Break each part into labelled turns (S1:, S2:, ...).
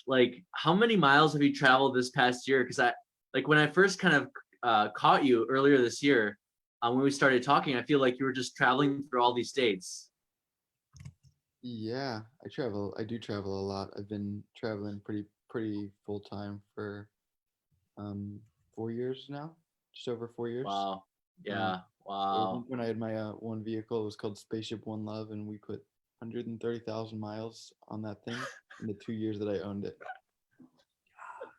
S1: like, how many miles have you traveled this past year? Because when I first kind of caught you earlier this year, when we started talking, I feel like you were just traveling through all these states.
S2: Yeah, I do travel a lot. I've been traveling pretty full time for 4 years now, just over 4 years.
S1: Wow.
S2: Um,
S1: Yeah. Wow.
S2: when I had my one vehicle, it was called Spaceship One Love, and we put 130,000 miles on that thing in the 2 years that I owned it.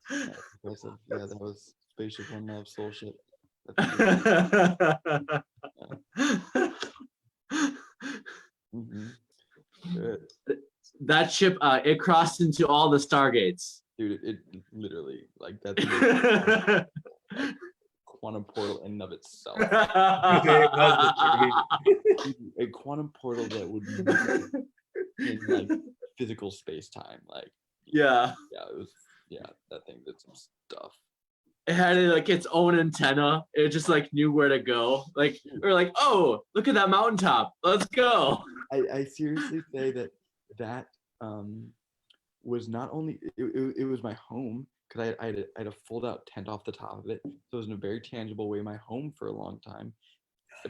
S2: That's impressive. Yeah, that was Spaceship One Love Soul Ship. That's a good. Yeah. hmm
S1: That ship, it crossed into all the stargates.
S2: Dude, it literally like that thing is like quantum portal in and of itself.
S3: It was literally.
S2: A quantum portal that would move in like physical space time. Like
S1: Yeah.
S2: it was that thing did some stuff.
S1: It had like its own antenna. It just like knew where to go. Like we were like, oh, look at that mountaintop. Let's go.
S2: I seriously say that was not only it was my home because I had a fold out tent off the top of it, so it was in a very tangible way my home for a long time.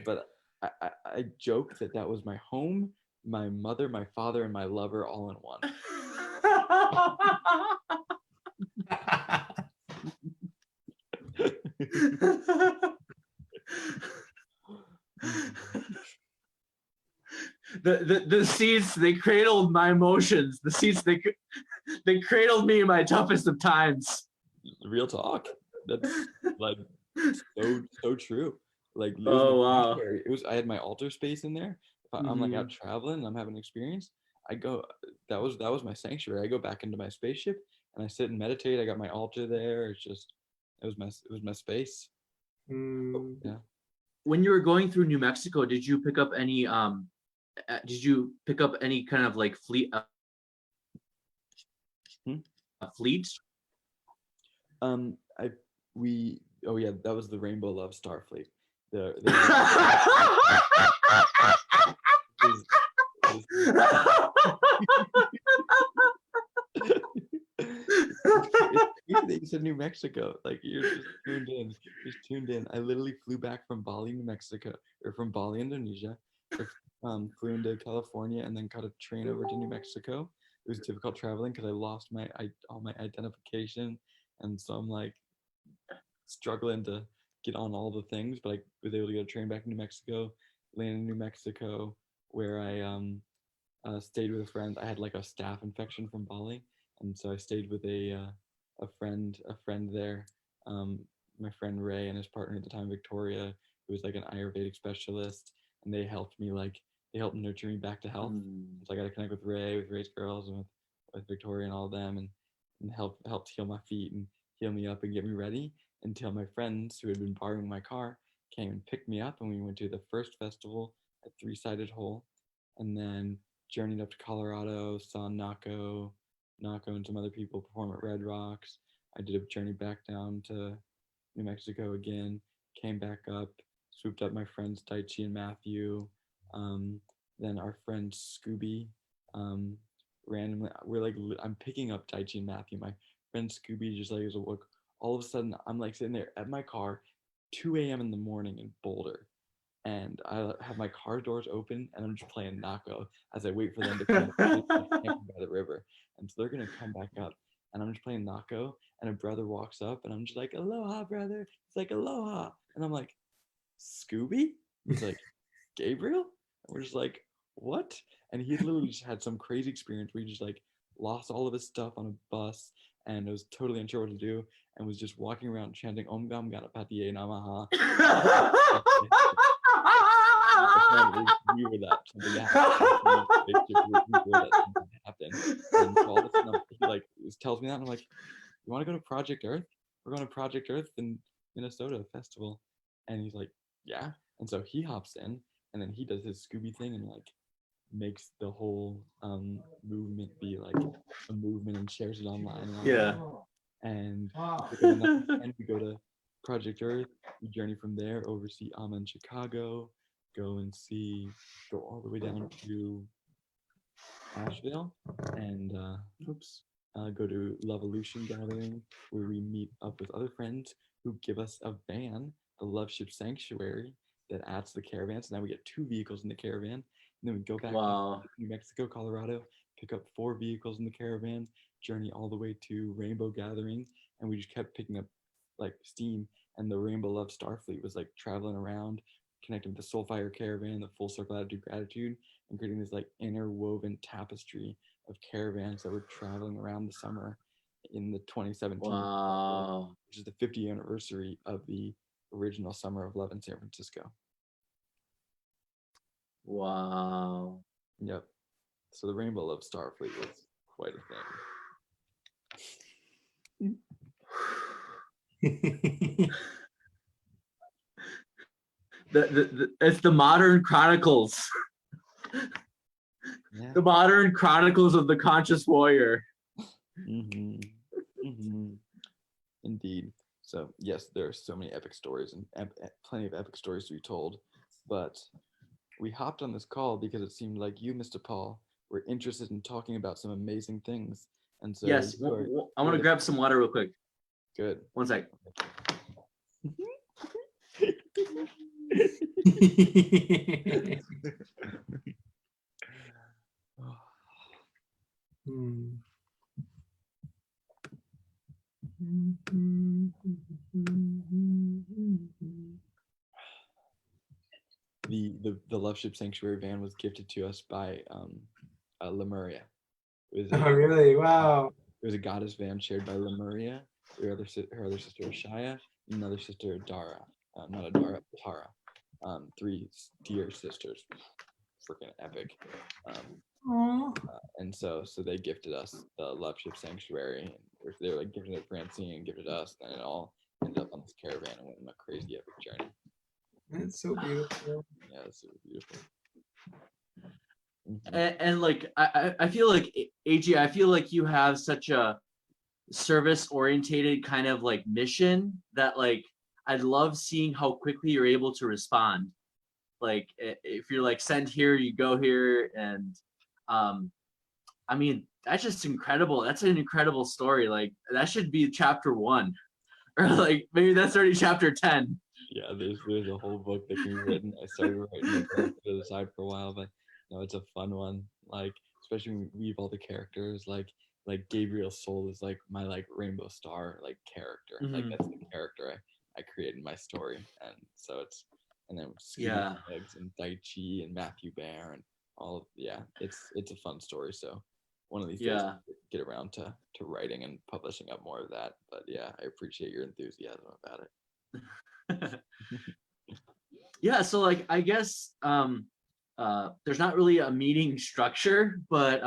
S2: But I joke that was my home, my mother, my father, and my lover all in one.
S1: The seats, they cradled my emotions. The seats, they cradled me in my toughest of times.
S2: Real talk. That's like so true. Like it
S1: was wow.
S2: It was I had my altar space in there. If I'm like out traveling and I'm having an experience, I go that was my sanctuary. I go back into my spaceship and I sit and meditate. I got my altar there. It was my space. Yeah.
S1: When you were going through New Mexico, did you pick up any kind of like fleet fleet?
S2: That was the Rainbow Love Starfleet. You said New Mexico, like you're just tuned in. I literally flew back from Bali, New Mexico, or from Bali, Indonesia, flew into California, and then caught a train over to New Mexico. It was difficult traveling because I lost all my identification, and so I'm like struggling to get on all the things, but I was able to get a train back to New Mexico, land in New Mexico, where I stayed with a friend. I had like a staph infection from Bali, and so I stayed with a friend there. My friend Ray and his partner at the time, Victoria, who was like an Ayurvedic specialist, and they helped nurture me back to health. So I got to connect with Ray's girls, and with Victoria and all of them, and helped heal my feet and heal me up and get me ready until my friends who had been borrowing my car came and picked me up, and we went to the first festival at Three-Sided Hole, and then journeyed up to Colorado, saw Nako and some other people perform at Red Rocks. I did a journey back down to New Mexico again, came back up, swooped up my friends Daichi and Matthew, then our friend Scooby, randomly, I'm picking up Daichi and Matthew. My friend Scooby just like is a look. All of a sudden, I'm like sitting there at my car, 2 a.m. in the morning in Boulder, and I have my car doors open, and I'm just playing Nako as I wait for them to come by the river. And so they're gonna come back up, and I'm just playing Nako, and a brother walks up, and I'm just like, "Aloha, brother." He's like, "Aloha," and I'm like, "Scooby?" He's like, "Gabriel?" And we're just like, "What?" And he literally just had some crazy experience where he just like lost all of his stuff on a bus and was totally unsure what to do and was just walking around chanting Om Gam Ganapatiye Namaha. We were that something happened. And so all of a sudden he like tells me that, and I'm like, "You want to go to Project Earth? We're going to Project Earth in Minnesota festival." And he's like, "Yeah." And so he hops in, and then he does his Scooby thing and like makes the whole movement be like a movement and shares it online. And and we go to Project Earth. We journey from there, oversee AMA in Chicago, go all the way down to Asheville, and go to Lovolution Gathering, where we meet up with other friends who give us a van, the Love Ship Sanctuary, that adds to the caravan. So now we get 2 vehicles in the caravan. And then we go back
S1: Wow.
S2: to New Mexico, Colorado, pick up 4 vehicles in the caravan, journey all the way to Rainbow Gathering, and we just kept picking up like steam. And the Rainbow Love Starfleet was like traveling around, connecting with the Soulfire Caravan, the Full Circle Attitude Gratitude, and creating this like interwoven tapestry of caravans that were traveling around the summer in the 2017,
S1: Wow.
S2: which is the 50th anniversary of the original Summer of Love in San Francisco.
S1: Wow.
S2: Yep. So the Rainbow Love Starfleet was quite a thing.
S1: It's the modern chronicles.
S2: Yeah.
S1: The modern chronicles of the conscious warrior.
S2: Mm-hmm. Mm-hmm. Indeed. So yes, there are so many epic stories and plenty of epic stories to be told, but we hopped on this call because it seemed like you, Mr. Paul, were interested in talking about some amazing things, and so
S1: Yes, I want to grab some water real quick.
S2: Good.
S1: One sec.
S2: The Love Ship Sanctuary van was gifted to us by Lemuria.
S3: Oh, really? Wow.
S2: It was a goddess van shared by Lemuria, her other sister Shia, and another sister Dara, not Adara, Tara. 3 dear sisters, freaking epic. And so they gifted us the Love Ship Sanctuary. They were like gifting it to Francine, gifted us, and it all ended up on this caravan and went on a crazy epic journey.
S3: It's so beautiful.
S2: Yeah, it's super beautiful.
S1: And like I feel like AG, I feel like you have such a service orientated kind of like mission that like I'd love seeing how quickly you're able to respond. Like if you're like send here, you go here, and I mean that's just incredible. That's an incredible story. Like that should be chapter 1, or like maybe that's already chapter 10.
S2: Yeah, there's a whole book that can be written. I started writing it, put it aside for a while, but it's a fun one. Like especially when we weave all the characters. Like Gabriel's soul is like my like rainbow star like character. Like that's the character I created in my story, and so and then Scooter Eggs and Daichi and Matthew Bear and all. It's a fun story. So one of these days I'll get around to writing and publishing up more of that. But yeah, I appreciate your enthusiasm about it.
S1: Yeah, so like I guess there's not really a meeting structure, but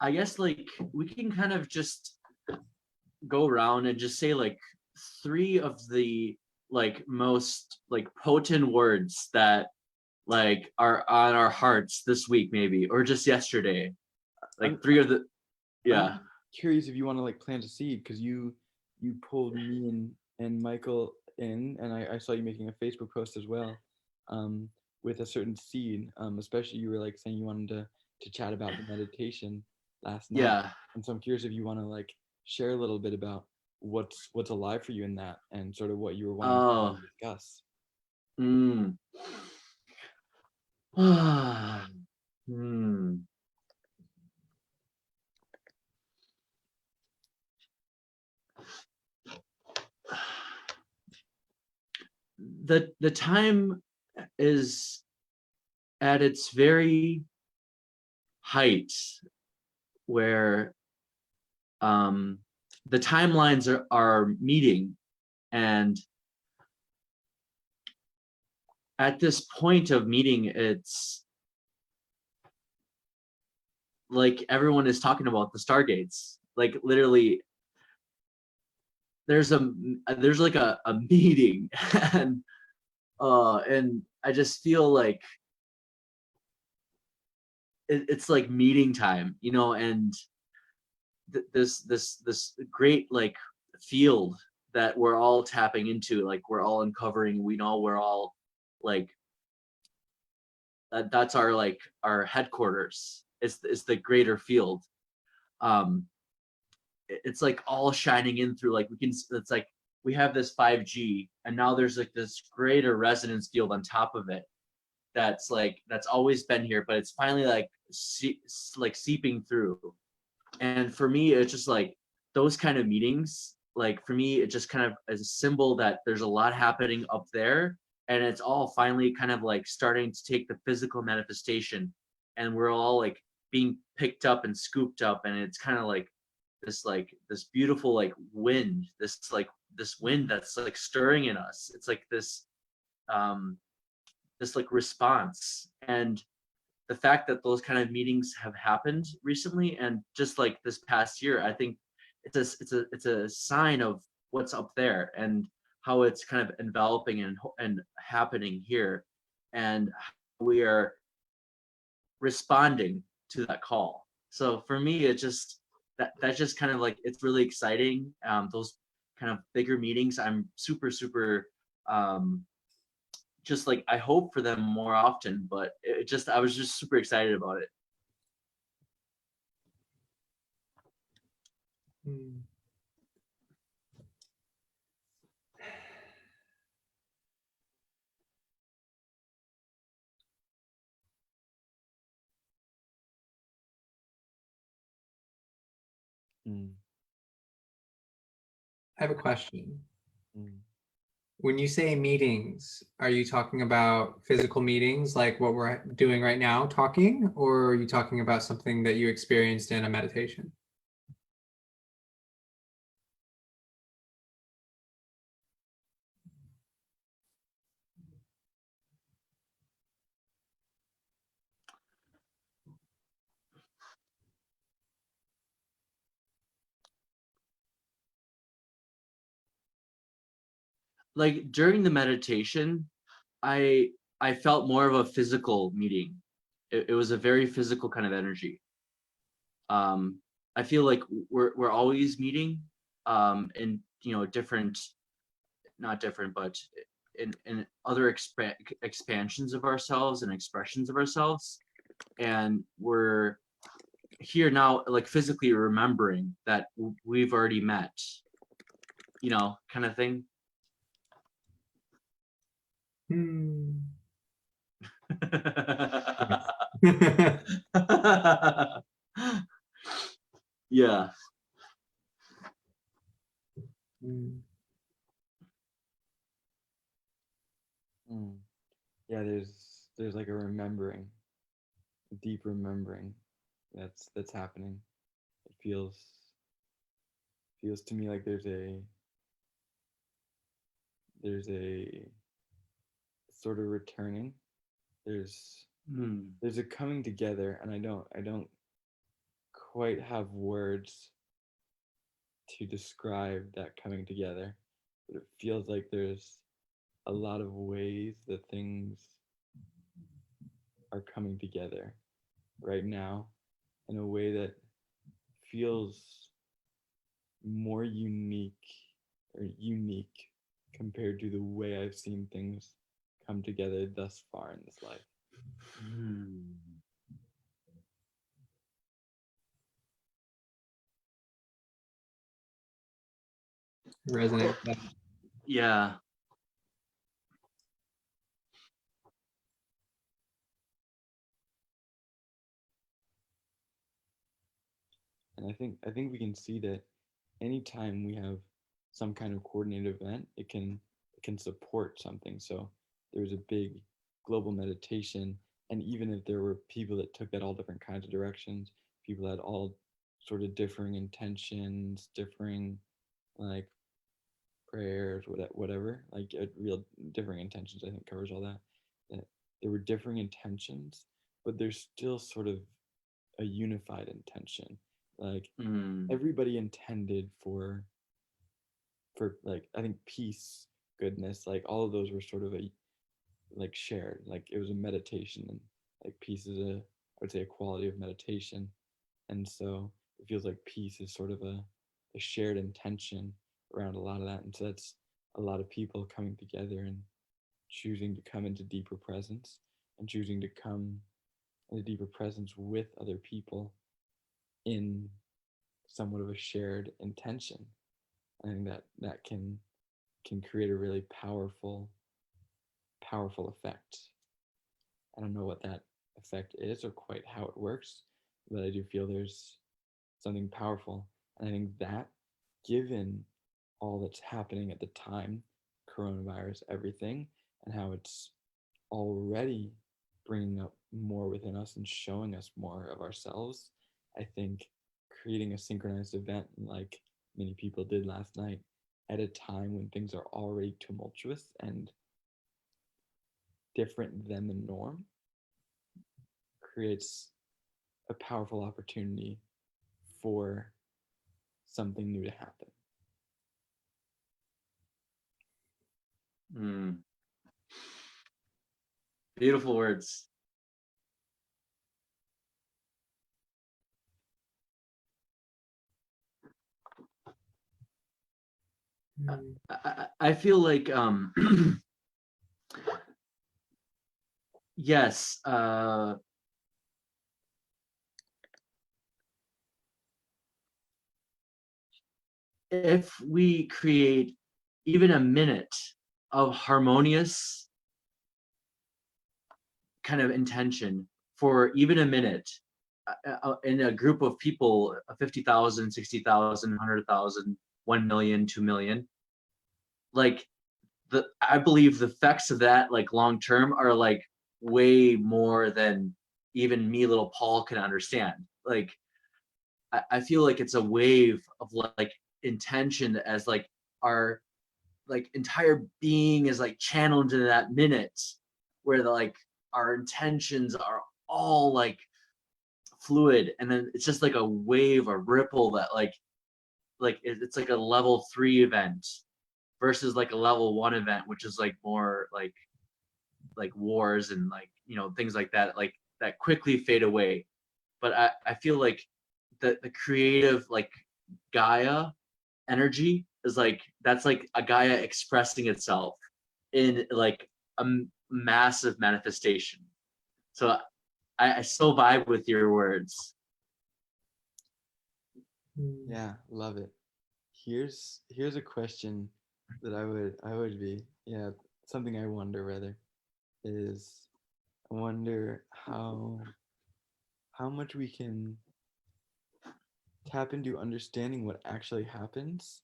S1: I guess like we can kind of just go around and just say like 3 of the like most like potent words that like are on our hearts this week, maybe, or just yesterday. Like 3 of the
S2: I'm curious if you want to like plant a seed, because you pulled me and Michael in, and I saw you making a Facebook post as well, with a certain seed. Especially you were like saying you wanted to chat about the meditation last night.
S1: Yeah.
S2: And so I'm curious if you want to like share a little bit about what's alive for you in that, and sort of what you were wanting to discuss.
S1: The time is at its very height, where the timelines are meeting, and at this point of meeting, it's like everyone is talking about the stargates. Like literally there's like a meeting, and I just feel like it's like meeting time, and this great like field that we're all tapping into, like we're all uncovering. We know we're all like that's our headquarters. It's the greater field, it's like all shining in through, like we can, it's like we have this 5G and now there's like this greater resonance field on top of it that's always been here, but it's finally like like seeping through. And for me, it's just like those kind of meetings, like for me, it just kind of as a symbol that there's a lot happening up there. And it's all finally kind of like starting to take the physical manifestation. And we're all being picked up and scooped up. And it's kind of like this beautiful wind, this wind that's like stirring in us. It's like um this like response. And the fact that those kind of meetings have happened recently and just like this past year, I think it's a sign of what's up there and how it's kind of enveloping and happening here, and we are responding to that call. So for me, it just that's just kind of like, it's really exciting. Those kind of bigger meetings, I'm super um, just like, I hope for them more often, but I was just super excited about it.
S3: Hmm.
S2: Mm,
S3: I have a question.
S2: mm.
S3: When you say meetings, are you talking about physical meetings like what we're doing right now, talking, or are you talking about something that you experienced in a meditation?
S1: Like during the meditation, I felt more of a physical meeting. It was a very physical kind of energy. um I feel like we're always meeting in different, not different, but in other expansions of ourselves and expressions of ourselves, and we're here now, like physically remembering that we've already met, kind of thing.
S3: Hmm.
S1: Yeah.
S3: Hmm.
S2: Mm. Yeah, there's like a remembering, a deep remembering that's happening. It feels to me like there's a sort of returning. There's
S1: Hmm.
S2: there's a coming together, and I don't quite have words to describe that coming together, but it feels like there's a lot of ways that things are coming together right now in a way that feels more unique compared to the way I've seen things come together thus far in this life.
S1: Hmm.
S3: Resonate with that.
S1: Yeah.
S2: And I think we can see that anytime we have some kind of coordinated event, it can support something. So there was a big global meditation, and even if there were people that took that all different kinds of directions, people had all sort of differing intentions, differing like prayers, whatever, like real differing intentions. I think covers all that. That there were differing intentions, but there's still sort of a unified intention. Like
S1: Hmm.
S2: everybody intended for like I think peace, goodness, like all of those were sort of a like shared. Like it was a meditation, and like peace is I would say a quality of meditation. And so it feels like peace is sort of a shared intention around a lot of that. And so that's a lot of people coming together and choosing to come into deeper presence and choosing to come into deeper presence with other people in somewhat of a shared intention. I think that can create a really powerful effect. I don't know what that effect is or quite how it works, but I do feel there's something powerful. And I think that, given all that's happening at the time, coronavirus, everything, and how it's already bringing up more within us and showing us more of ourselves, I think creating a synchronized event like many people did last night at a time when things are already tumultuous and different than the norm creates a powerful opportunity for something new to happen.
S1: Beautiful words. I feel like yes, if we create even a minute of harmonious kind of intention for even a minute in a group of people, 50,000, 60,000, 100,000, 1 million, 2 million, like I believe the effects of that, like long term, are like way more than even me, little Paul, can understand. Like I feel like it's a wave of like intention as like our like entire being is like channeled into that minute where like our intentions are all like fluid, and then it's just like a wave, a ripple that like it's like a level 3 event versus like a level 1 event, which is like more like wars and like, you know, things like that, like that quickly fade away. But I feel like the creative like Gaia energy is like, that's like a Gaia expressing itself in like a massive manifestation. So I so vibe with your words.
S2: Yeah, love it. Here's a question that I would be, yeah, something I wonder rather is, I wonder how much we can tap into understanding what actually happens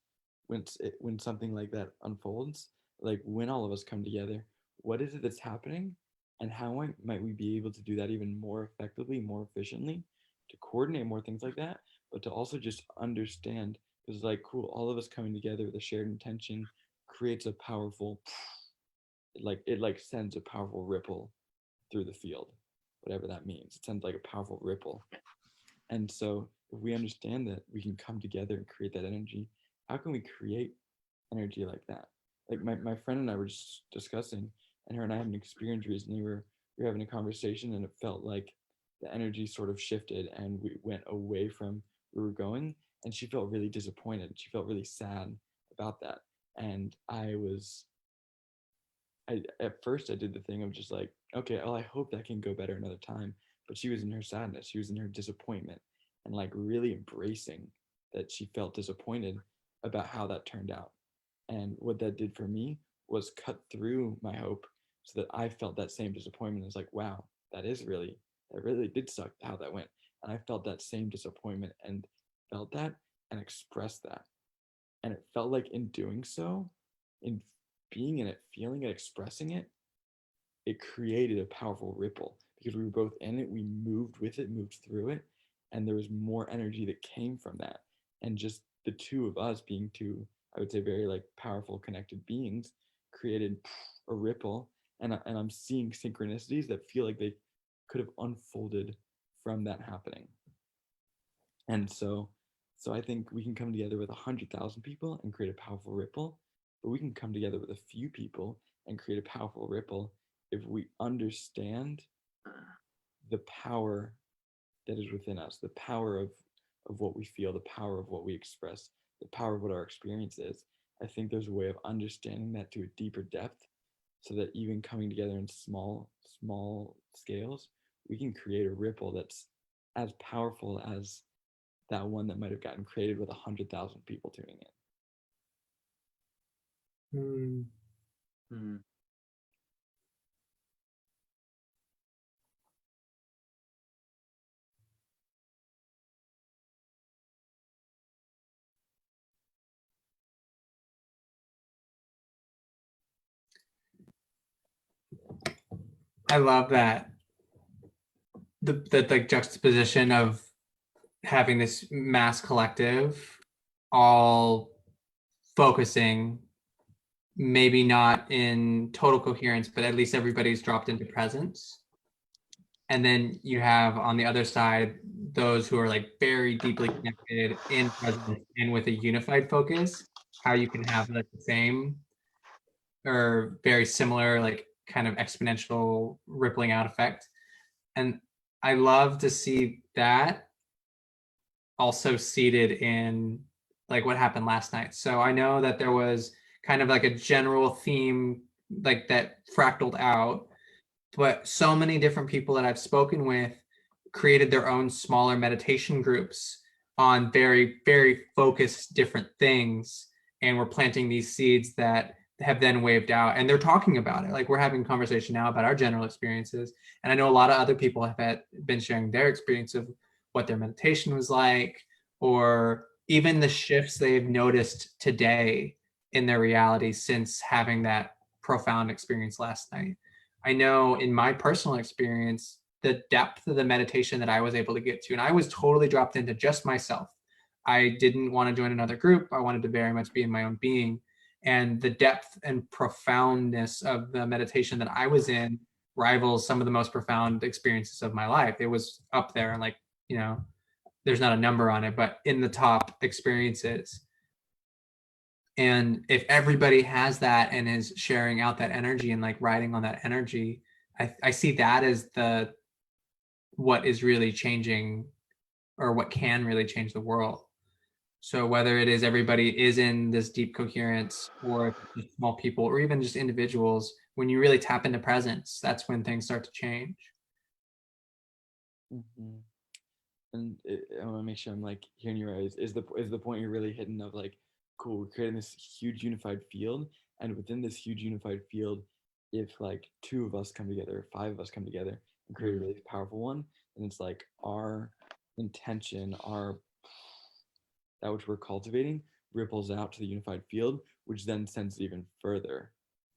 S2: when something like that unfolds, like when all of us come together. What is it that's happening, and how might we be able to do that even more effectively, more efficiently, to coordinate more things like that, but to also just understand, because like cool, all of us coming together with a shared intention creates a powerful, it sends a powerful ripple through the field, whatever that means. It sends like a powerful ripple. And so if we understand that we can come together and create that energy, how can we create energy like that? Like my friend and I were just discussing, and her and I had an experience recently where we were having a conversation, and it felt like the energy sort of shifted and we went away from where we were going, and she felt really disappointed. She felt really sad about that. And at first I did the thing of just like, okay, well, I hope that can go better another time. But she was in her sadness, she was in her disappointment, and like really embracing that she felt disappointed about how that turned out. And what that did for me was cut through my hope so that I felt that same disappointment. It's like, wow, that really did suck how that went. And I felt that same disappointment and felt that and expressed that. And it felt like in doing so, in being in it, feeling it, expressing it, it created a powerful ripple because we were both in it. We moved with it, moved through it, and there was more energy that came from that. And just the two of us being two, I would say, very like powerful, connected beings, created a ripple. And I'm seeing synchronicities that feel like they could have unfolded from that happening. And so I think we can come together with 100,000 people and create a powerful ripple, but we can come together with a few people and create a powerful ripple if we understand the power that is within us, the power of what we feel, the power of what we express, the power of what our experience is. I think there's a way of understanding that to a deeper depth so that even coming together in small scales, we can create a ripple that's as powerful as that one that might have gotten created with 100,000 people tuning in.
S1: Hmm.
S3: I love that. The like juxtaposition of having this mass collective all focusing, maybe not in total coherence, but at least everybody's dropped into presence. And then you have on the other side those who are like very deeply connected in presence and with a unified focus, how you can have like the same or very similar, like kind of exponential rippling out effect. And I love to see that also seated in like what happened last night. So I know that there was kind of like a general theme like that fractaled out, but so many different people that I've spoken with created their own smaller meditation groups on very, very focused different things. And we're planting these seeds that have then waved out and they're talking about it. Like we're having a conversation now about our general experiences. And I know a lot of other people have been sharing their experience of what their meditation was like, or even the shifts they've noticed today in their reality since having that profound experience last night. I know in my personal experience, the depth of the meditation that I was able to get to, and I was totally dropped into just myself. I didn't want to join another group. I wanted to very much be in my own being. And the depth and profoundness of the meditation that I was in rivals some of the most profound experiences of my life. It was up there and like, you know, there's not a number on it, but in the top experiences. And if everybody has that and is sharing out that energy and like riding on that energy, I see that as the what is really changing or what can really change the world. So whether it is everybody is in this deep coherence or just small people or even just individuals, when you really tap into presence, that's when things start to change.
S2: Mm-hmm. And I want to make sure I'm like hearing you right. Is the point you're really hitting of like, cool, we're creating this huge unified field, and within this huge unified field, if like two of us come together, five of us come together and create a really powerful one, and it's like our intention, our that which we're cultivating ripples out to the unified field, which then sends it even further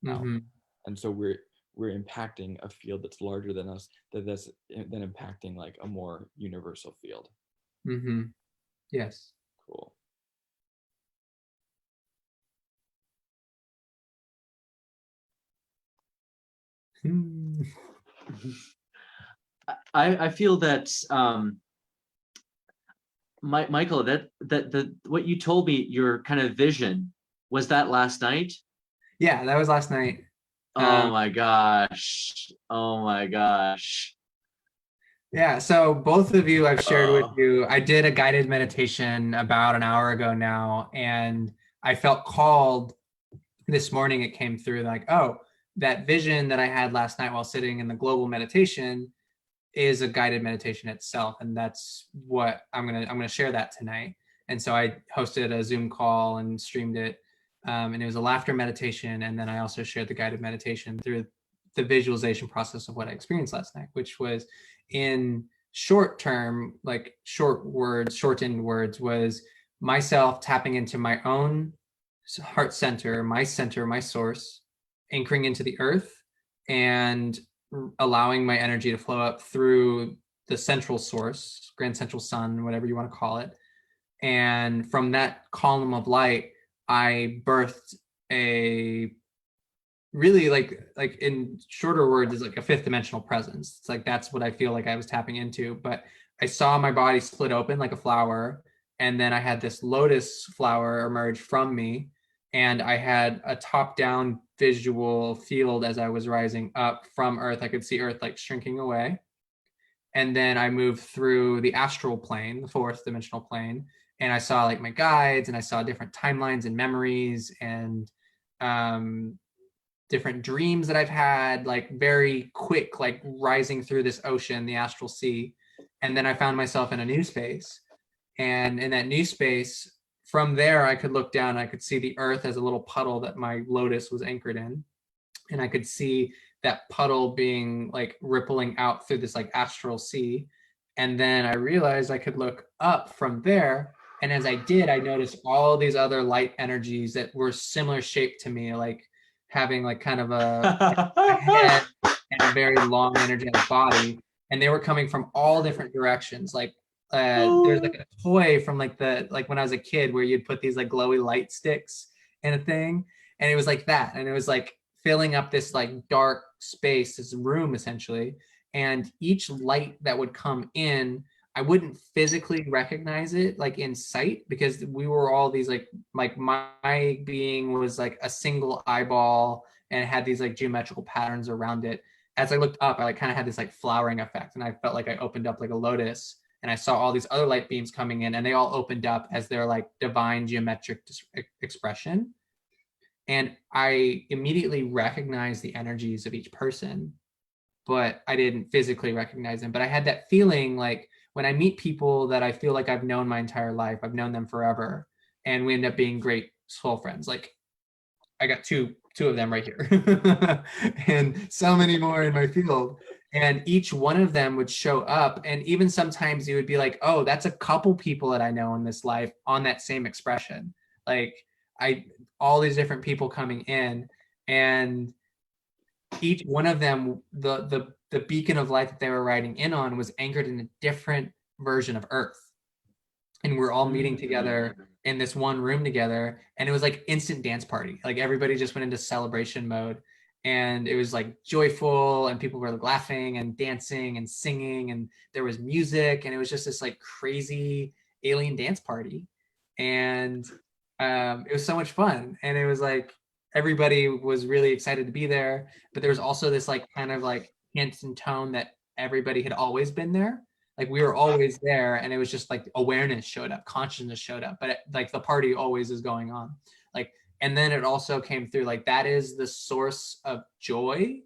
S2: out.
S3: Mm-hmm.
S2: And so we're impacting a field that's larger than us, that's then impacting like a more universal field.
S3: Mm-hmm. Yes.
S2: Cool.
S1: I feel that Michael, that the what you told me, your kind of vision, was that last night?
S3: Yeah, that was last night.
S1: Oh my gosh. Oh my gosh.
S3: Yeah, so both of you, I've shared with
S1: Oh.
S3: you, I did a guided meditation about an hour ago now, and I felt called this morning. It came through like, oh, that vision that I had last night while sitting in the global meditation is a guided meditation itself, and that's what I'm gonna share that tonight. And so I hosted a Zoom call and streamed it, and it was a laughter meditation, and then I also shared the guided meditation through the visualization process of what I experienced last night, which was in short term, like shortened words, was myself tapping into my own heart center, my source, anchoring into the earth, and allowing my energy to flow up through the central source, grand central sun, whatever you want to call it. And from that column of light, I birthed a really like in shorter words is like a fifth dimensional presence. It's like that's what I feel like I was tapping into. But I saw my body split open like a flower, and then I had this lotus flower emerge from me, and I had a top-down visual field as I was rising up from Earth. I could see Earth like shrinking away, and then I moved through the astral plane, the fourth dimensional plane, and I saw like my guides, and I saw different timelines and memories and um, different dreams that I've had, like very quick, like rising through this ocean, the astral sea. And then I found myself in a new space And in that new space, from there, I could look down, I could see the earth as a little puddle that my lotus was anchored in. And I could see that puddle being like rippling out through this like astral sea. And then I realized I could look up from there. And as I did, I noticed all these other light energies that were similar shape to me, like having like kind of a head and a very long energetic body. And they were coming from all different directions. Like there's like a toy from like when I was a kid where you'd put these like glowy light sticks in a thing. And it was like that. And it was like filling up this like dark space, this room essentially. And each light that would come in, I wouldn't physically recognize it like in sight, because we were all these like my being was like a single eyeball and it had these like geometrical patterns around it. As I looked up, I like kind of had this like flowering effect, and I felt like I opened up like a lotus, and I saw all these other light beams coming in, and they all opened up as their like divine geometric expression. And I immediately recognized the energies of each person, but I didn't physically recognize them. But I had that feeling like when I meet people that I feel like I've known my entire life, I've known them forever, and we end up being great soul friends. Like I got two of them right here, and so many more in my field. And each one of them would show up, and even sometimes you would be like, "Oh, that's a couple people that I know in this life on that same expression." Like all these different people coming in, and each one of them, the beacon of light that they were riding in on was anchored in a different version of Earth. And we're all meeting together in this one room together, and it was like instant dance party. Like everybody just went into celebration mode, and it was like joyful, and people were laughing and dancing and singing, and there was music, and it was just this like crazy alien dance party. And it was so much fun, and it was like everybody was really excited to be there, but there was also this like kind of like hint and tone that everybody had always been there. Like we were always there, and it was just like awareness showed up, consciousness showed up, but like the party always is going on. Like, and then it also came through like that is the source of joy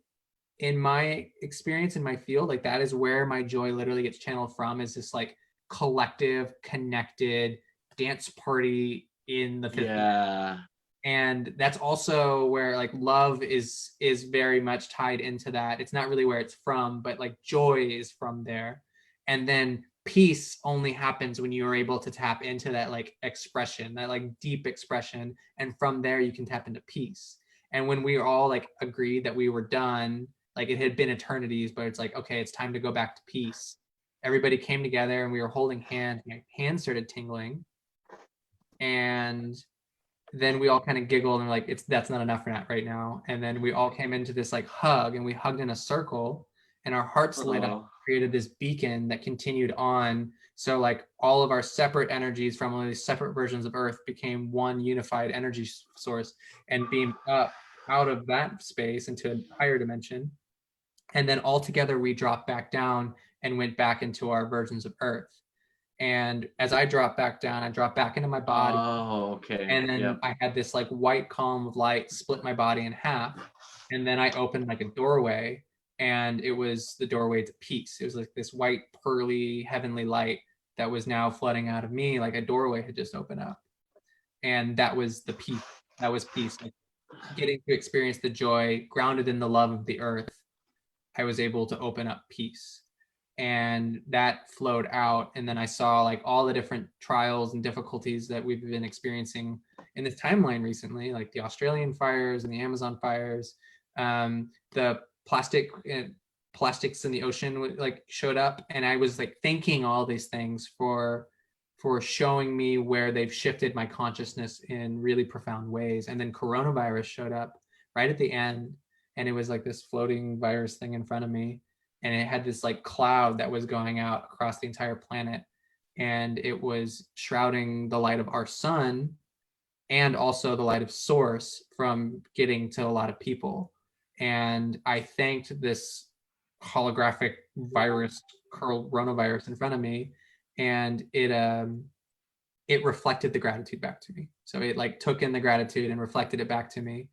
S3: in my experience, in my field. Like that is where my joy literally gets channeled from, is this like collective connected dance party in the 50s.
S1: Yeah.
S3: And that's also where like love is very much tied into that. It's not really where it's from, but like joy is from there. And then peace only happens when you are able to tap into that like expression, that like deep expression, and from there you can tap into peace. And when we all like agreed that we were done, like it had been eternities, but it's like, okay, it's time to go back to peace. Everybody came together and we were holding hands. My hands started tingling, and then we all kind of giggled and were like, that's not enough for that right now. And then we all came into this like hug, and we hugged in a circle, and our hearts lit up, created this beacon that continued on. So like all of our separate energies from all these separate versions of Earth became one unified energy source and beamed up out of that space into a higher dimension. And then all together we dropped back down and went back into our versions of Earth. And as I dropped back down, I dropped back into my body.
S1: Oh, okay.
S3: And then I had this like white column of light split my body in half. And then I opened like a doorway, and it was the doorway to peace. It was like this white, pearly, heavenly light that was now flooding out of me, like a doorway had just opened up. And that was the peace. That was peace. Like getting to experience the joy grounded in the love of the earth. I was able to open up peace. And that flowed out. And then I saw like all the different trials and difficulties that we've been experiencing in this timeline recently, like the Australian fires and the Amazon fires, the plastics in the ocean like showed up. And I was like thanking all these things for showing me where they've shifted my consciousness in really profound ways. And then coronavirus showed up right at the end, and it was like this floating virus thing in front of me, and it had this like cloud that was going out across the entire planet, and it was shrouding the light of our sun and also the light of source from getting to a lot of people. And I thanked this holographic virus, coronavirus in front of me, and it reflected the gratitude back to me. So it like took in the gratitude and reflected it back to me.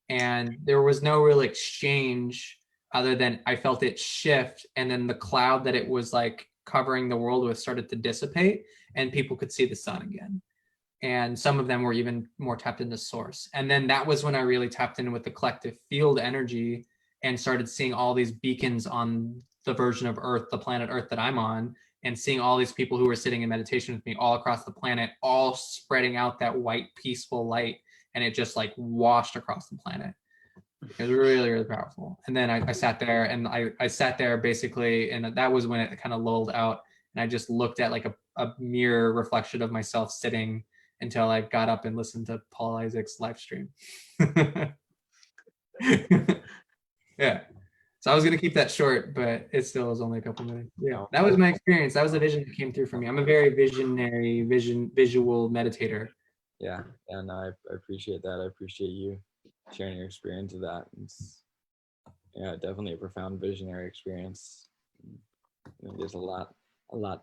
S3: And there was no real exchange other than I felt it shift, and then the cloud that it was like covering the world with started to dissipate, and people could see the sun again. And some of them were even more tapped into source. And then that was when I really tapped in with the collective field energy and started seeing all these beacons on the version of Earth, the planet Earth that I'm on, and seeing all these people who were sitting in meditation with me all across the planet, all spreading out that white, peaceful light. And it just like washed across the planet. It was really, really powerful. And then I sat there, and I sat there basically, and that was when it kind of lulled out. And I just looked at like a mirror reflection of myself sitting until I got up and listened to Paul Isaac's live stream. Yeah. So I was going to keep that short, but it still was only a couple minutes. Yeah. That was my experience. That was the vision that came through for me. I'm a very visionary, visual meditator.
S2: Yeah. And I appreciate that. I appreciate you sharing your experience of that. It's definitely a profound visionary experience. There's a lot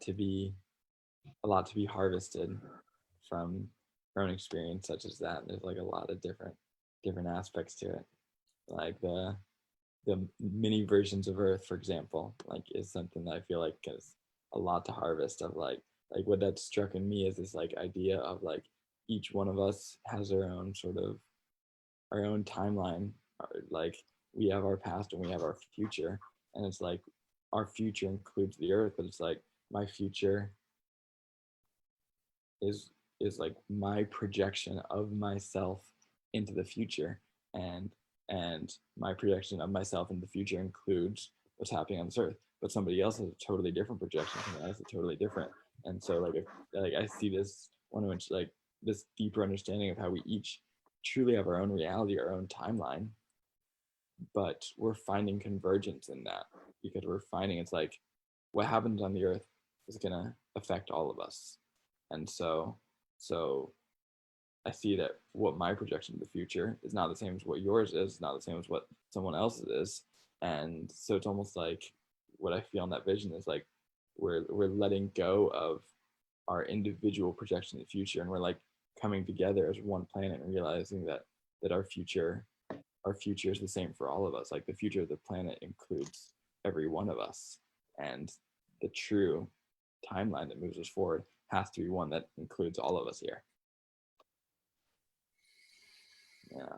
S2: to be harvested from your own experience such as that. There's like a lot of different aspects to it. Like the mini versions of Earth, for example, like is something that I feel like has a lot to harvest of like what that struck in me is this like idea of like each one of us has our own timeline. Like we have our past and we have our future, and it's like our future includes the Earth, but it's like my future is like my projection of myself into the future, and my projection of myself in the future includes what's happening on this Earth, but somebody else has a totally different projection, somebody else is totally different. And so like I see this one in which like this deeper understanding of how we each truly have our own reality, our own timeline, but we're finding convergence in that, because we're finding it's like what happens on the Earth is going to affect all of us. And so I see that what my projection of the future is not the same as what yours is, not the same as what someone else's is. And so it's almost like what I feel in that vision is like we're letting go of our individual projection of the future, and we're like coming together as one planet and realizing that our future is the same for all of us. Like the future of the planet includes every one of us, and the true timeline that moves us forward has to be one that includes all of us here. Yeah.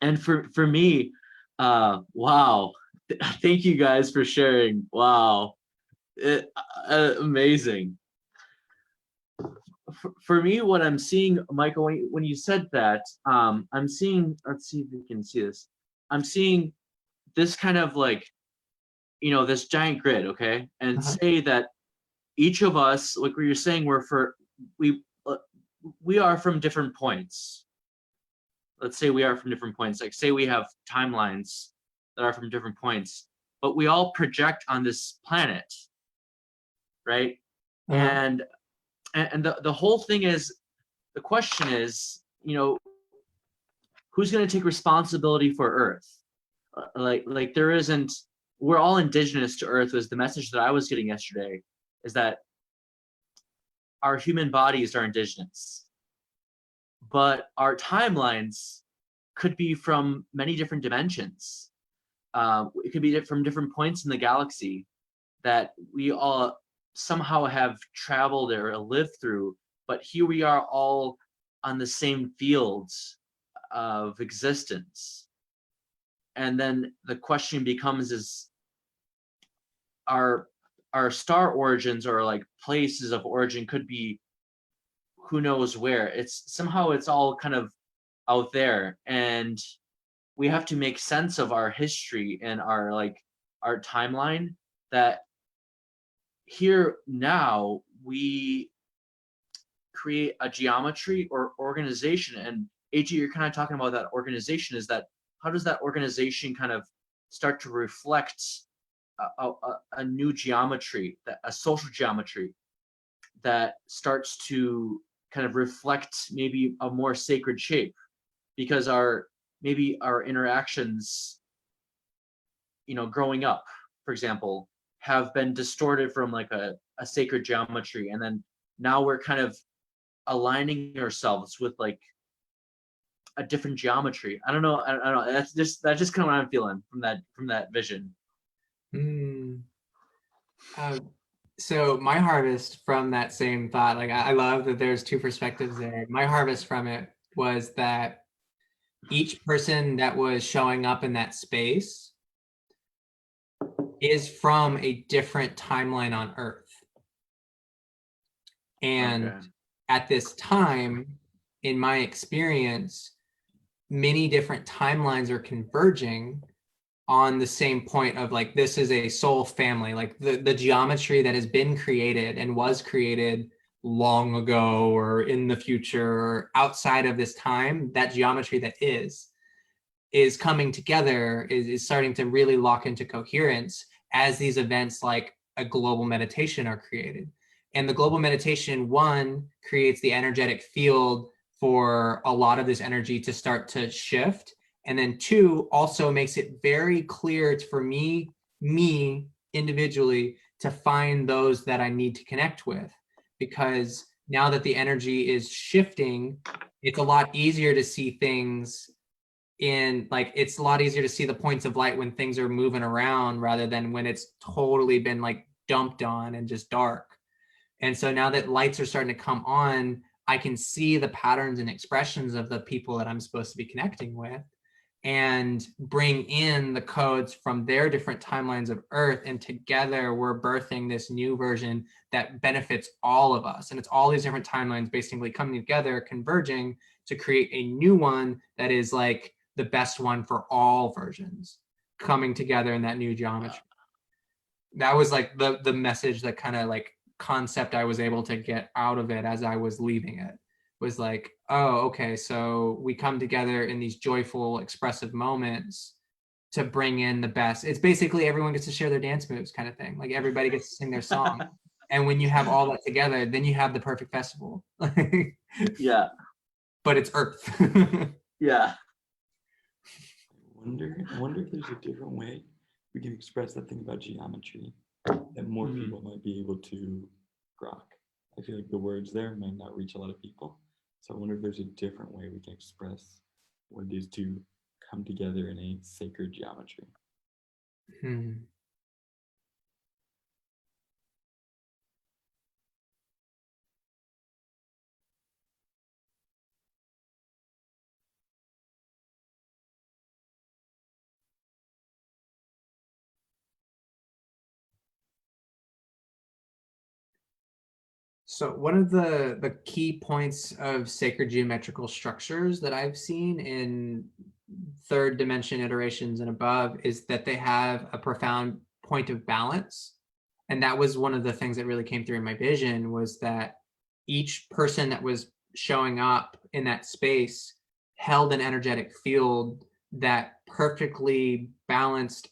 S1: And for me, wow, thank you guys for sharing. Wow, amazing. For me, what I'm seeing, Michael, when you said that, I'm seeing, let's see if we can see this. I'm seeing this kind of like, this giant grid, okay? And say that each of us, like what you're saying, we are from different points. Let's say we are from different points. Like say we have timelines that are from different points, but we all project on this planet, right? And the whole thing is, the question is, who's going to take responsibility for Earth? Like there isn't. We're all indigenous to Earth. Was the message that I was getting yesterday? Is that our human bodies are indigenous, but our timelines could be from many different dimensions. It could be from different points in the galaxy that we all somehow have traveled or lived through, but here we are all on the same fields of existence. And then the question becomes, is our star origins or like places of origin could be who knows where. It's all kind of out there, and we have to make sense of our history and our timeline, that here now we create a geometry or organization. And AG, you're kind of talking about that organization. Is that, how does that organization kind of start to reflect a new geometry, a social geometry that starts to kind of reflect maybe a more sacred shape, because maybe our interactions, growing up, for example, have been distorted from like a sacred geometry, and then now we're kind of aligning ourselves with like a different geometry. I don't know. I don't know. That's just kind of what I'm feeling from that vision.
S3: So my harvest from that same thought, like I love that there's two perspectives there. My harvest from it was that each person that was showing up in that space is from a different timeline on Earth. And
S1: Okay.
S3: at this time, in my experience, many different timelines are converging on the same point of like, this is a soul family, like the geometry that has been created and was created long ago or in the future or outside of this time, that geometry that is coming together, is starting to really lock into coherence as these events like a global meditation are created. And the global meditation, one, creates the energetic field for a lot of this energy to start to shift. And then two, also makes it very clear for me individually to find those that I need to connect with. Because now that the energy is shifting, it's a lot easier to see things in like, it's a lot easier to see the points of light when things are moving around rather than when it's totally been like dumped on and just dark. And so now that lights are starting to come on, I can see the patterns and expressions of the people that I'm supposed to be connecting with and bring in the codes from their different timelines of Earth. And together we're birthing this new version that benefits all of us. And it's all these different timelines basically coming together, converging to create a new one that is like the best one for all versions coming together in that new geometry. That was like the message, that kind of like concept I was able to get out of it as I was leaving it, was like, oh, okay, so we come together in these joyful, expressive moments to bring in the best. It's basically everyone gets to share their dance moves kind of thing. Like everybody gets to sing their song. And when you have all that together, then you have the perfect festival.
S1: Yeah.
S3: But it's Earth.
S1: Yeah.
S2: I wonder if there's a different way we can express that thing about geometry that more people might be able to grok. I feel like the words there might not reach a lot of people. So I wonder if there's a different way we can express what it is to come together in a sacred geometry.
S3: So one of the key points of sacred geometrical structures that I've seen in third dimension iterations and above is that they have a profound point of balance. And that was one of the things that really came through in my vision, was that each person that was showing up in that space held an energetic field that perfectly balanced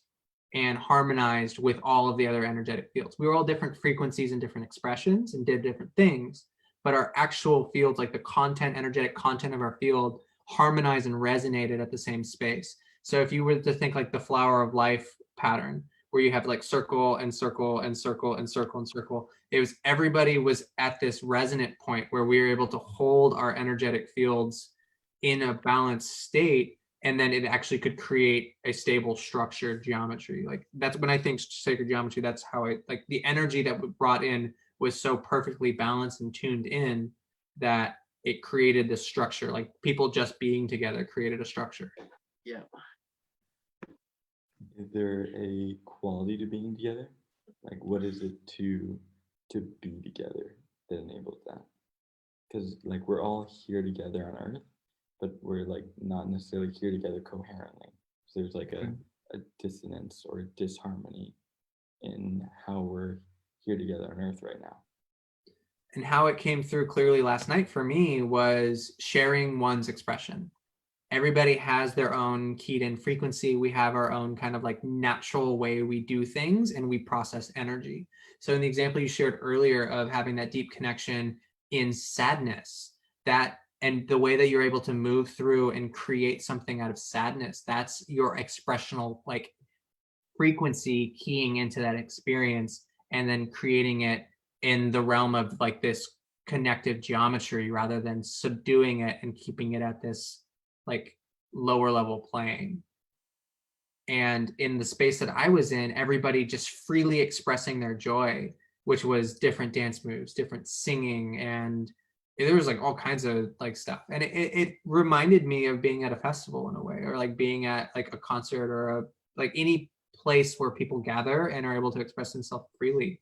S3: and harmonized with all of the other energetic fields. We were all different frequencies and different expressions and did different things, but our actual fields, like the content, energetic content of our field, harmonized and resonated at the same space. So if you were to think like the flower of life pattern, where you have like circle and circle and circle and circle and circle, it was everybody was at this resonant point where we were able to hold our energetic fields in a balanced state, and then it actually could create a stable structured geometry. Like that's when I think sacred geometry, that's how I like the energy that was brought in was so perfectly balanced and tuned in that it created this structure. Like people just being together created a structure.
S1: Yeah.
S2: Is there a quality to being together? Like what is it to be together that enables that? Because like we're all here together on Earth, but we're like not necessarily here together coherently. So there's like a dissonance or a disharmony in how we're here together on Earth right now.
S3: And how it came through clearly last night for me was sharing one's expression. Everybody has their own keyed in frequency. We have our own kind of like natural way we do things and we process energy. So in the example you shared earlier of having that deep connection in sadness, that and the way that you're able to move through and create something out of sadness, that's your expressional like frequency keying into that experience and then creating it in the realm of like this connective geometry rather than subduing it and keeping it at this like lower level playing. And in the space that I was in, everybody just freely expressing their joy, which was different dance moves, different singing, and there was like all kinds of like stuff. And it reminded me of being at a festival in a way, or like being at like a concert, or a like any place where people gather and are able to express themselves freely.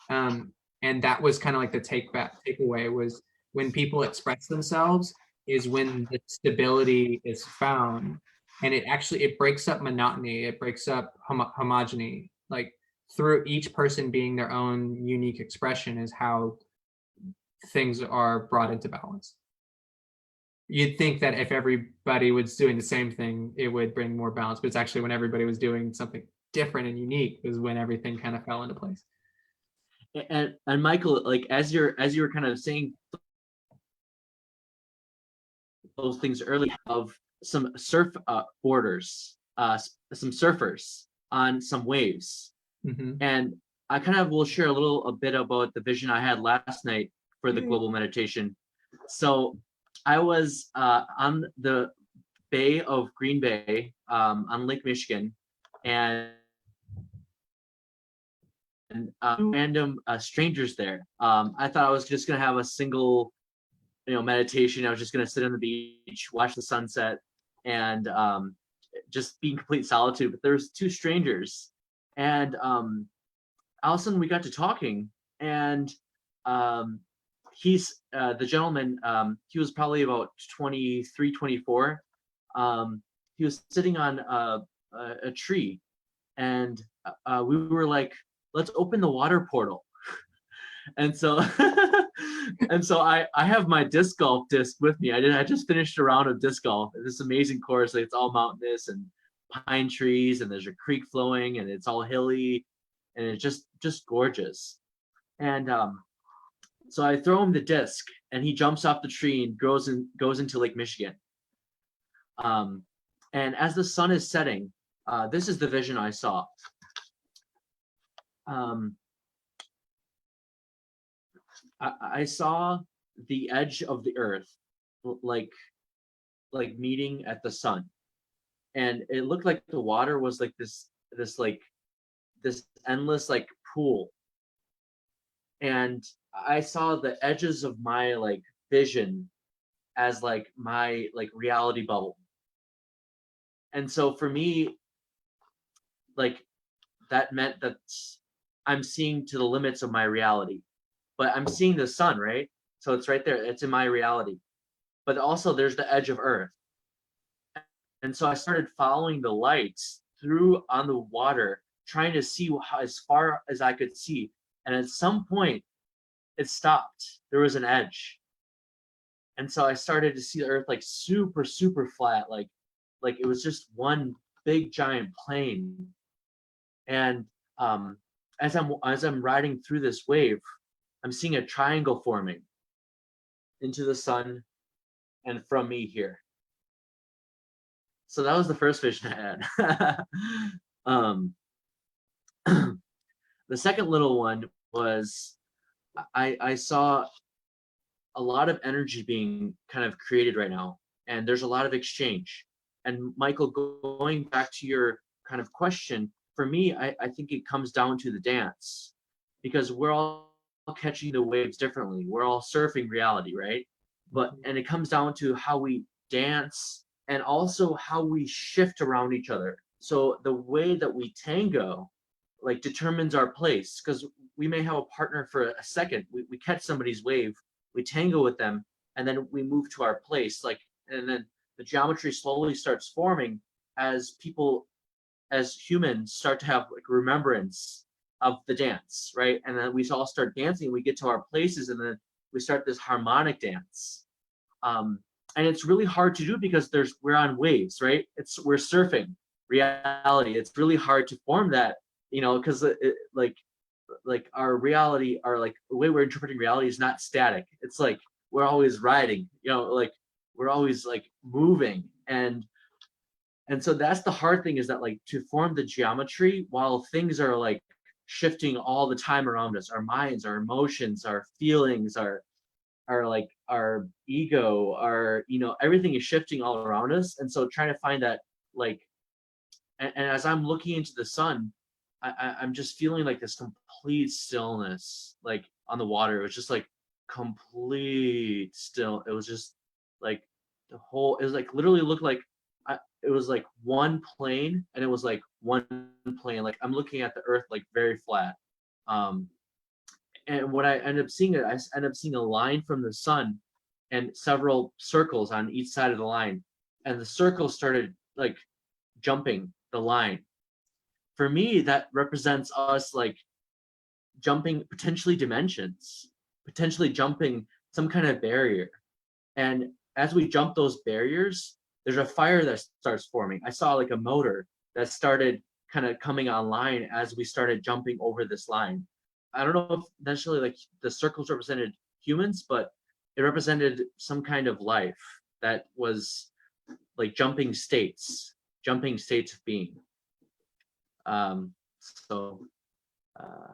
S3: And that was kind of like the takeaway was when people express themselves is when the stability is found, and it breaks up monotony, it breaks up homogeny, like through each person being their own unique expression is how things are brought into balance. You'd think that if everybody was doing the same thing, it would bring more balance, but it's actually when everybody was doing something different and unique is when everything kind of fell into place.
S1: And Michael, like as you were kind of saying those things earlier, of some surf boarders, some surfers on some waves.
S3: Mm-hmm.
S1: And I kind of will share a bit about the vision I had last night for the global meditation. So I was on the Bay of Green Bay, on Lake Michigan, and random strangers there. I thought I was just gonna have a single, meditation. I was just gonna sit on the beach, watch the sunset, and just be in complete solitude. But there's two strangers, and all of a sudden we got to talking, and he's the gentleman. He was probably about 23, 24. He was sitting on a tree, and we were like, let's open the water portal. And so I have my disc golf disc with me. I just finished a round of disc golf. This amazing course. Like, it's all mountainous and pine trees, and there's a creek flowing, and it's all hilly, and it's just gorgeous. And so I throw him the disc, and he jumps off the tree and goes into Lake Michigan. And as the sun is setting, this is the vision I saw. I saw the edge of the earth, like meeting at the sun, and it looked like the water was like this endless like pool. And I saw the edges of my like vision as like my like reality bubble. And so for me, like, that meant that I'm seeing to the limits of my reality, but I'm seeing the sun, right? So it's right there. It's in my reality. But also there's the edge of earth. And so I started following the lights through on the water, trying to see as far as I could see. And at some point, it stopped. There was an edge. And so I started to see the earth like super, super flat, like it was just one big giant plane. And as I'm riding through this wave, I'm seeing a triangle forming into the sun and from me here. So that was the first vision I had. The second little one was I saw a lot of energy being kind of created right now, and there's a lot of exchange. And Michael, going back to your kind of question, for me, I think it comes down to the dance, because we're all catching the waves differently. We're all surfing reality, right? And it comes down to how we dance, and also how we shift around each other. So the way that we tango like determines our place, because we may have a partner for a second. We catch somebody's wave, we tango with them, and then we move to our place. And then the geometry slowly starts forming as humans start to have like remembrance of the dance, right? And then we all start dancing, we get to our places, and then we start this harmonic dance. And it's really hard to do because we're on waves, right? We're surfing reality. It's really hard to form that, because like our reality, the way we're interpreting reality is not static. It's like we're always riding, like we're always like moving. And so that's the hard thing, is that like to form the geometry while things are like shifting all the time around us, our minds, our emotions, our feelings, our ego, our, everything is shifting all around us. And so trying to find that, like, and as I'm looking into the sun, I'm just feeling like this complete stillness, like on the water. It was just like complete still. It was just like it was like literally looked like it was like one plane, and it was like one plane. Like I'm looking at the earth like very flat. Um, and what I ended up seeing, I ended up seeing a line from the sun and several circles on each side of the line. And the circles started like jumping the line. For me, that represents us like jumping potentially dimensions, potentially jumping some kind of barrier. And as we jump those barriers, there's a fire that starts forming. I saw like a motor that started kind of coming online as we started jumping over this line. I don't know if necessarily like the circles represented humans, but it represented some kind of life that was like jumping states of being. Um, so, uh,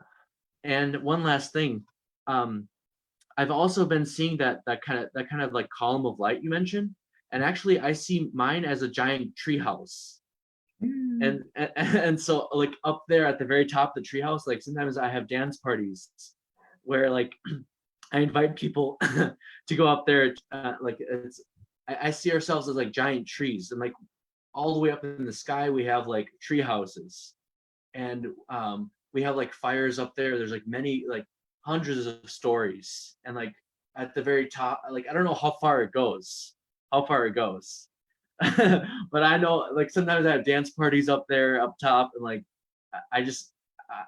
S1: and one last thing, I've also been seeing that kind of like column of light you mentioned, and actually I see mine as a giant treehouse. And so like up there at the very top of the treehouse, like sometimes I have dance parties where like I invite people to go up there. Like I see ourselves as like giant trees, and like all the way up in the sky we have like tree houses, and we have like fires up there. There's like many, like hundreds of stories, and like at the very top, like I don't know how far it goes, but I know like sometimes I have dance parties up there up top, and like I just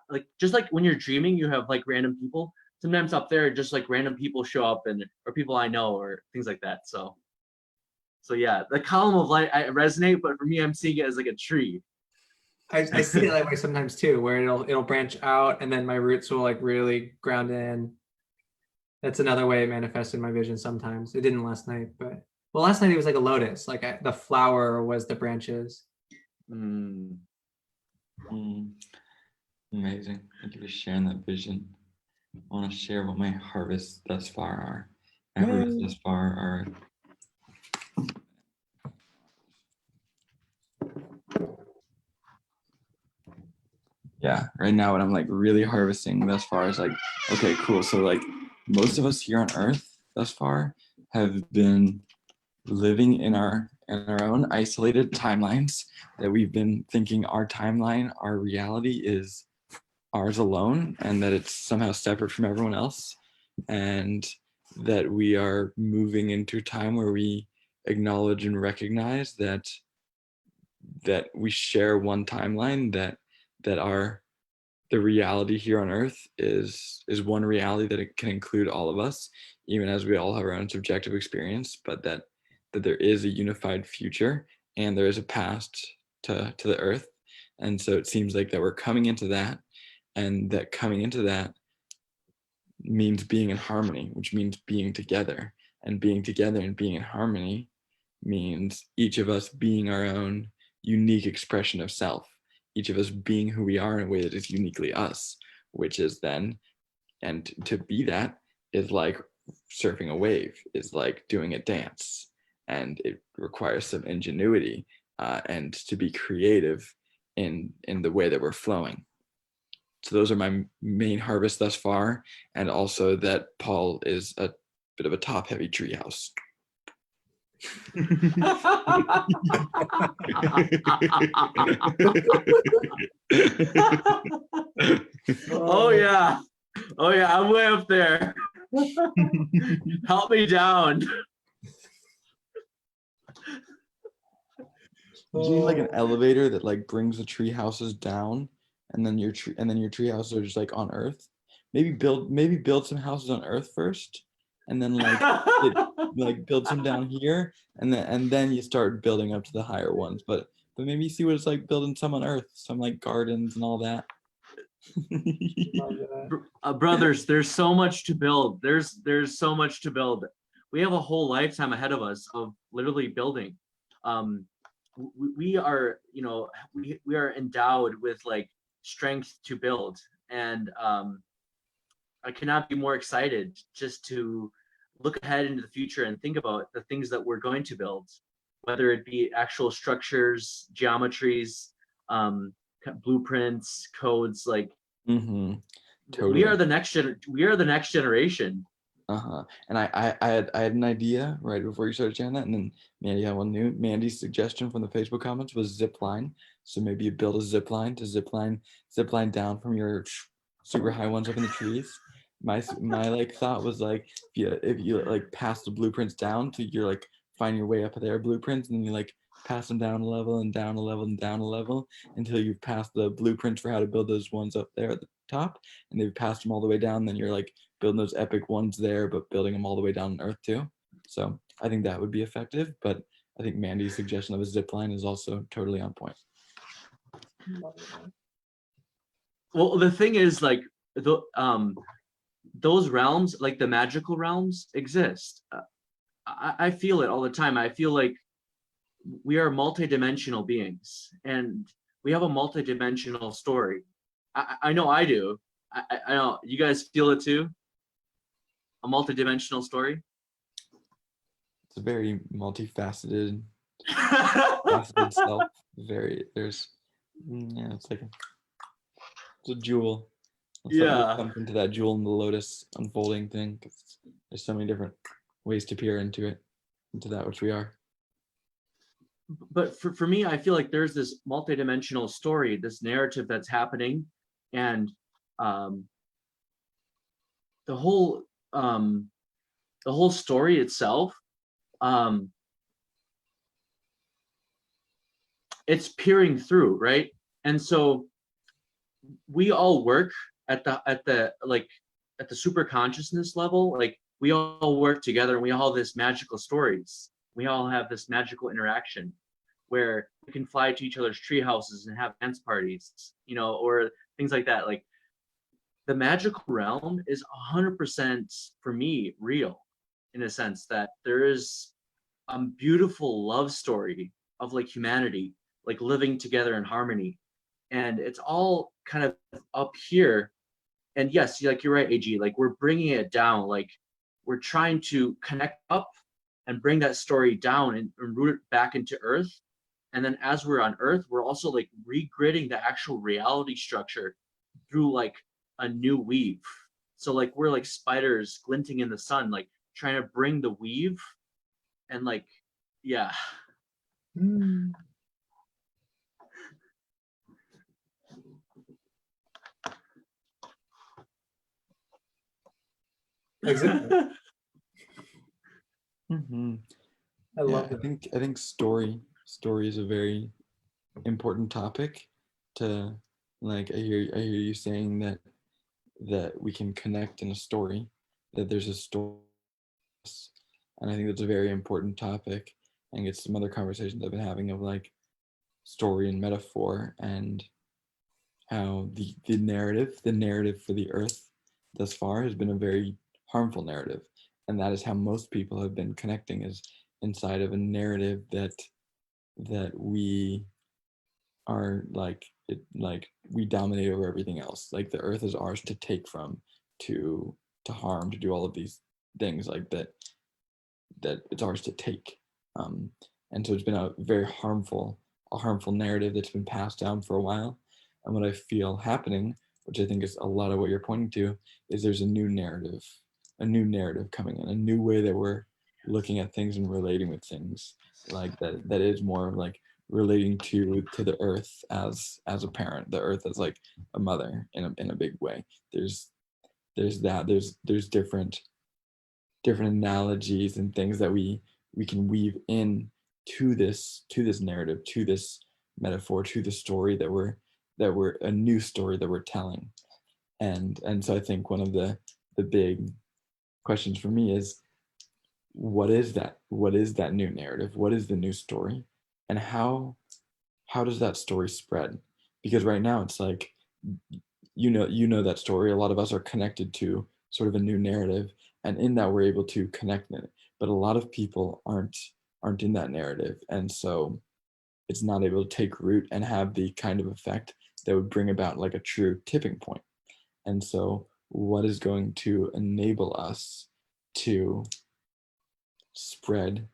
S1: like just like when you're dreaming, you have like random people. Sometimes up there, just like random people show up, and or people I know or things like that. So yeah, the column of light I resonate, but for me, I'm seeing it as like a tree.
S3: I see it that way sometimes too, where it'll branch out and then my roots will like really ground in. That's another way it manifested in my vision sometimes. It didn't last night, but well, last night it was like a lotus, like the flower was the branches.
S1: Mm.
S2: Amazing. Thank you for sharing that vision. I want to share what my harvests thus far are. My harvests thus far are right now what I'm like really harvesting thus far is like, okay, cool. So like most of us here on earth thus far have been living in our own isolated timelines, that we've been thinking our timeline, our reality is ours alone, and that it's somehow separate from everyone else, and that we are moving into a time where we acknowledge and recognize that we share one timeline, that the reality here on earth is one reality, that it can include all of us, even as we all have our own subjective experience, but that there is a unified future and there is a past to the earth. And so it seems like that we're coming into that, and that coming into that means being in harmony, which means being together, and being together and being in harmony means each of us being our own unique expression of self, each of us being who we are in a way that is uniquely us, which is then, and to be that is like surfing a wave, is like doing a dance, and it requires some ingenuity and to be creative in the way that we're flowing. So those are my main harvests thus far, and also that Paul is a bit of a top-heavy treehouse.
S1: Oh yeah, I'm way up there. Help me down.
S2: Do you need like an elevator that like brings the tree houses down, and then your tree houses are just like on Earth? Maybe build some houses on Earth first, and then like build some down here, and then you start building up to the higher ones. But maybe see what it's like building some on Earth, some like gardens and all that.
S1: Brothers, there's so much to build. There's so much to build. We have a whole lifetime ahead of us of literally building. We are, we are endowed with like strength to build, and I cannot be more excited just to look ahead into the future and think about the things that we're going to build, whether it be actual structures, geometries, blueprints, codes. Like
S2: Mm-hmm.
S1: we are
S2: Totally.
S1: the next generation.
S2: Uh-huh. And I had an idea right before you started sharing that, and then Mandy had one new. Mandy's suggestion from the Facebook comments was zip line. So maybe you build a zip line to zip line down from your super high ones up in the trees. My like thought was like if you like pass the blueprints down to your like find your way up their blueprints, and then you like pass them down a level and down a level and down a level until you've passed the blueprints for how to build those ones up there at the top, and they've passed them all the way down. Then you're like building those epic ones there, but building them all the way down on Earth too. So I think that would be effective. But I think Mandy's suggestion of a zip line is also totally on point.
S1: Well, the thing is, like those realms, like the magical realms, exist. I feel it all the time. I feel like we are multidimensional beings, and we have a multidimensional story. I know I do. I know you guys feel it too. A multidimensional story.
S2: It's a very multifaceted, faceted self. There's yeah, it's like it's a jewel.
S1: Yeah.
S2: Something to that jewel in the lotus unfolding thing. 'Cause there's so many different ways to peer into that which we are.
S1: But for me, I feel like there's this multidimensional story, this narrative that's happening, and um, the whole story itself, um, it's peering through, right? And so we all work at the super consciousness level. Like we all work together, and we all have this magical stories. We all have this magical interaction where we can fly to each other's tree houses and have dance parties, or things like that. Like the magical realm is 100% for me real, in a sense that there is a beautiful love story of like humanity, like living together in harmony, and it's all kind of up here. And yes, like you're right, AG, like we're bringing it down, like we're trying to connect up and bring that story down and root it back into earth. And then as we're on earth, we're also like regridding the actual reality structure through like a new weave. So like we're like spiders glinting in the sun, like trying to bring the weave and like, yeah.
S3: Exactly.
S2: Mm-hmm.
S3: I
S2: Yeah,
S3: love
S2: I
S3: that.
S2: think story is a very important topic to like. I hear you saying that we can connect in a story, that there's a story, and I think that's a very important topic. And get some other conversations I've been having of like story and metaphor, and how the narrative for the earth thus far has been a very harmful narrative, and that is how most people have been connecting, is inside of a narrative that we are like we dominate over everything else. Like the earth is ours to take from, to harm, to do all of these things like that it's ours to take. um and so it's been a harmful narrative that's been passed down for a while. And what I feel happening, which I think is a lot of what you're pointing to, is there's a new narrative coming in, a new way that we're looking at things and relating with things, like that is more like relating to the earth as a parent, the earth as like a mother in a big way. There's different analogies and things that we can weave in to this narrative, to this metaphor, to the story that we're a new story that we're telling. And so I think one of the big questions for me is, what is that new narrative, what is the new story, and how does that story spread? Because right now it's like, you know that story, a lot of us are connected to sort of a new narrative, and in that we're able to connect in it. But a lot of people aren't in that narrative, and so it's not able to take root and have the kind of effect that would bring about like a true tipping point. And so what is going to enable us to spread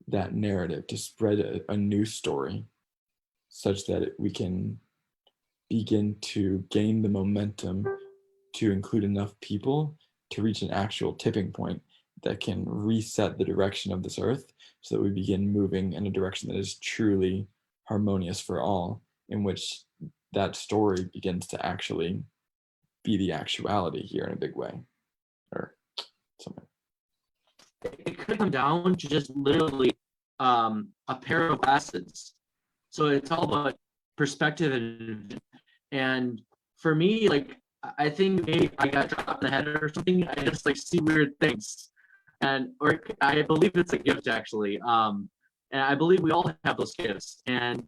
S2: that narrative, to spread a new story such that we can begin to gain the momentum to include enough people to reach an actual tipping point that can reset the direction of this earth so that we begin moving in a direction that is truly harmonious for all, in which that story begins to actually be the actuality here in a big way or something.
S1: It could come down to just literally a pair of glasses. So it's all about perspective, and for me, like, I think maybe I got dropped in the head or something. I just like see weird things, and or I believe it's a gift actually. And I believe we all have those gifts, and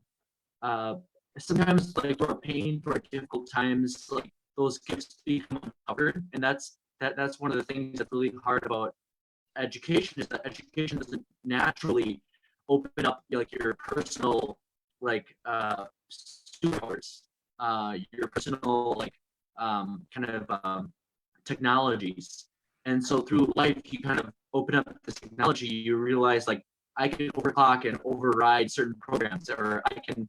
S1: uh, sometimes like through our pain, through our difficult times, like those gifts become uncovered, and that's one of the things that's really hard about education, is that education doesn't naturally open up like your personal like superpowers, your personal like kind of technologies. And so through life, you kind of open up this technology. You realize like I can overclock and override certain programs, or I can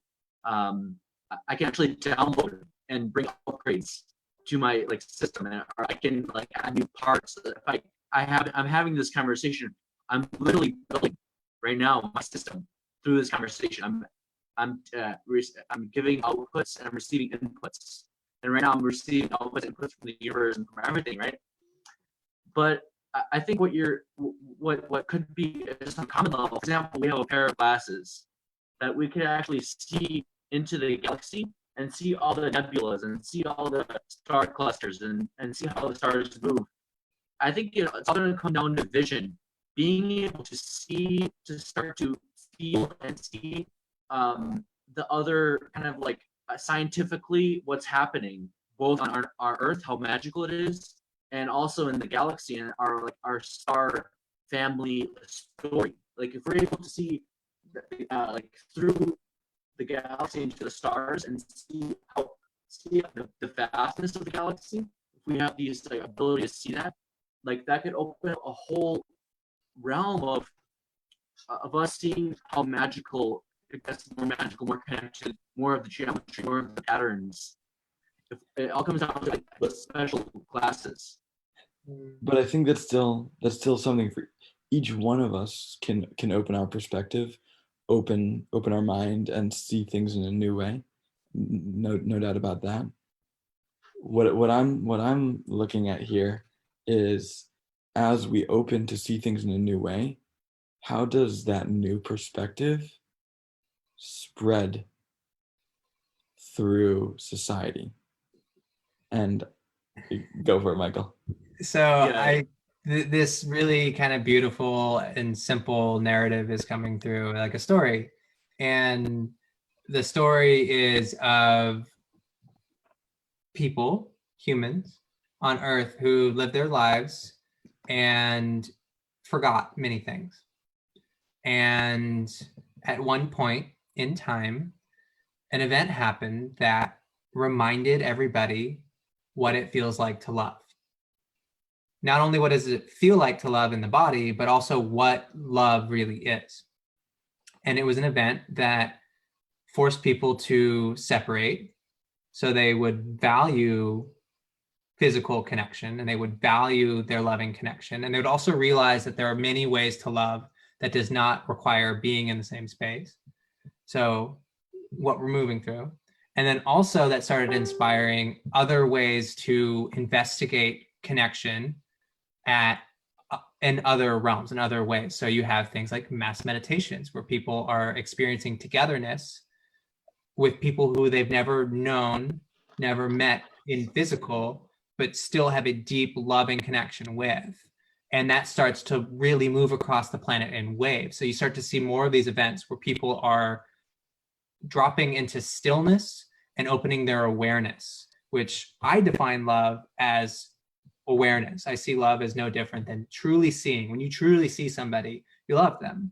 S1: actually download and bring upgrades to my like system, or I can like add new parts. If I'm having this conversation, I'm literally building right now my system through this conversation. I'm giving outputs and I'm receiving inputs, and right now I'm receiving outputs and inputs from the universe and from everything, right? But I think what could be just on a common level, for example, we have a pair of glasses that we could actually see into the galaxy and see all the nebulas and see all the star clusters and see how the stars move. I think it's all going to come down to vision, being able to see, to start to feel and see the other kind of like scientifically what's happening, both on our Earth, how magical it is, and also in the galaxy and our star family story. Like if we're able to see like through the galaxy into the stars and see the vastness of the galaxy, if we have these like ability to see that, like that could open up a whole realm of us seeing how magical it gets, more magical, more connected, more of the geometry, more of the patterns. It all comes down to like the special classes.
S2: But I think that's still something for each one of us can open our perspective, open our mind, and see things in a new way. No doubt about that. What I'm looking at here is, as we open to see things in a new way, how does that new perspective spread through society? And go for it, Michael.
S3: So
S1: Yeah.
S3: this really kind of beautiful and simple narrative is coming through like a story, and the story is of people, humans on Earth who lived their lives and forgot many things. And at one point in time, an event happened that reminded everybody what it feels like to love. Not only what does it feel like to love in the body, but also what love really is. And it was an event that forced people to separate, so they would value physical connection and they would value their loving connection. And they would also realize that there are many ways to love that does not require being in the same space. So what we're moving through. And then also that started inspiring other ways to investigate connection in other realms, in other ways. So you have things like mass meditations, where people are experiencing togetherness with people who they've never known, never met in physical, but still have a deep loving connection with. And that starts to really move across the planet in waves. So you start to see more of these events where people are dropping into stillness and opening their awareness, which I define love as awareness. I see love as no different than truly seeing. When you truly see somebody, you love them.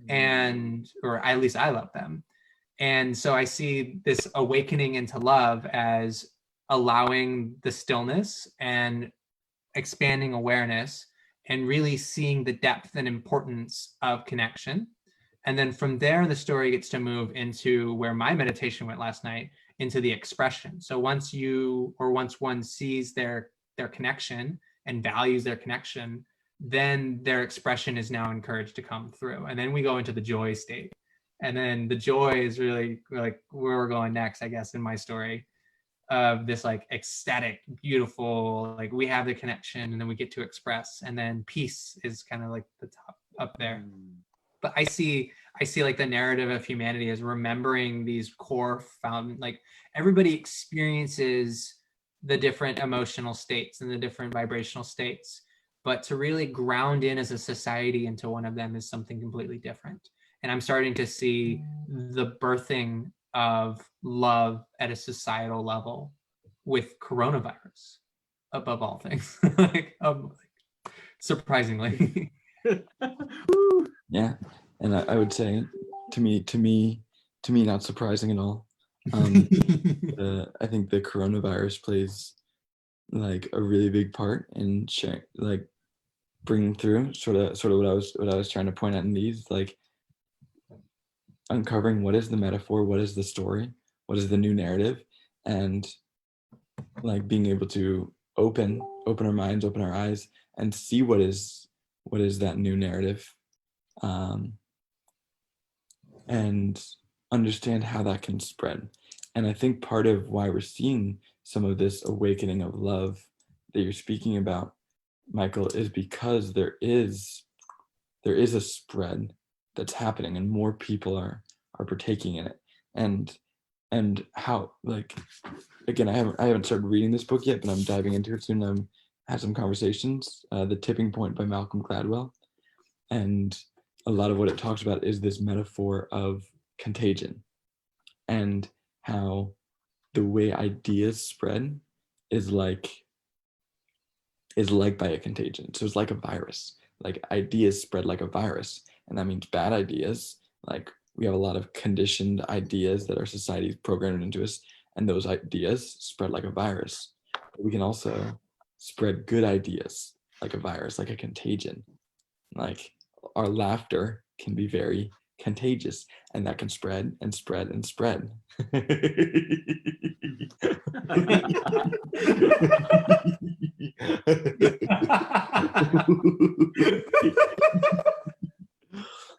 S3: And, or at least I love them. And so I see this awakening into love as allowing the stillness and expanding awareness and really seeing the depth and importance of connection. And then from there, the story gets to move into where my meditation went last night, into the expression. So once one sees their connection and values their connection, then their expression is now encouraged to come through. And then we go into the joy state. And then the joy is really like where we're going next, I guess, in my story, of this like ecstatic, beautiful, like we have the connection and then we get to express. And then peace is kind of like the top up there. But I see like the narrative of humanity as remembering these core found, like everybody experiences the different emotional states and the different vibrational states, but to really ground in as a society into one of them is something completely different. And I'm starting to see the birthing of love at a societal level with coronavirus above all things. Surprisingly.
S2: Yeah, and I would say, to me, not surprising at all. I think the coronavirus plays like a really big part in like bringing through sort of what I was trying to point out in these, like uncovering what is the metaphor, what is the story, what is the new narrative, and like being able to open our minds, open our eyes, and see what is that new narrative, and understand how that can spread. And I think part of why we're seeing some of this awakening of love that you're speaking about, Michael, is because there is a spread that's happening and more people are partaking in it. And how, like, again, I haven't started reading this book yet, but I'm diving into it soon. I'm had some conversations, The Tipping Point by Malcolm Gladwell. And a lot of what it talks about is this metaphor of contagion and how the way ideas spread is like by a contagion. So it's like a virus. Like ideas spread like a virus. And that means bad ideas. Like we have a lot of conditioned ideas that our society is programmed into us. And those ideas spread like a virus. But we can also spread good ideas like a virus, like a contagion. Like our laughter can be very contagious, and that can spread and spread and spread.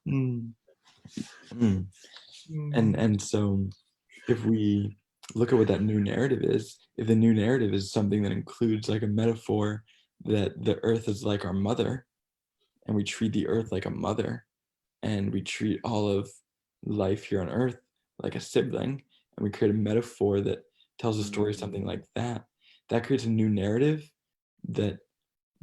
S2: Mm. Mm. And so if we look at what that new narrative is, if the new narrative is something that includes like a metaphor that the earth is like our mother, and we treat the earth like a mother, and we treat all of life here on earth like a sibling, and we create a metaphor that tells a story something like that, that creates a new narrative that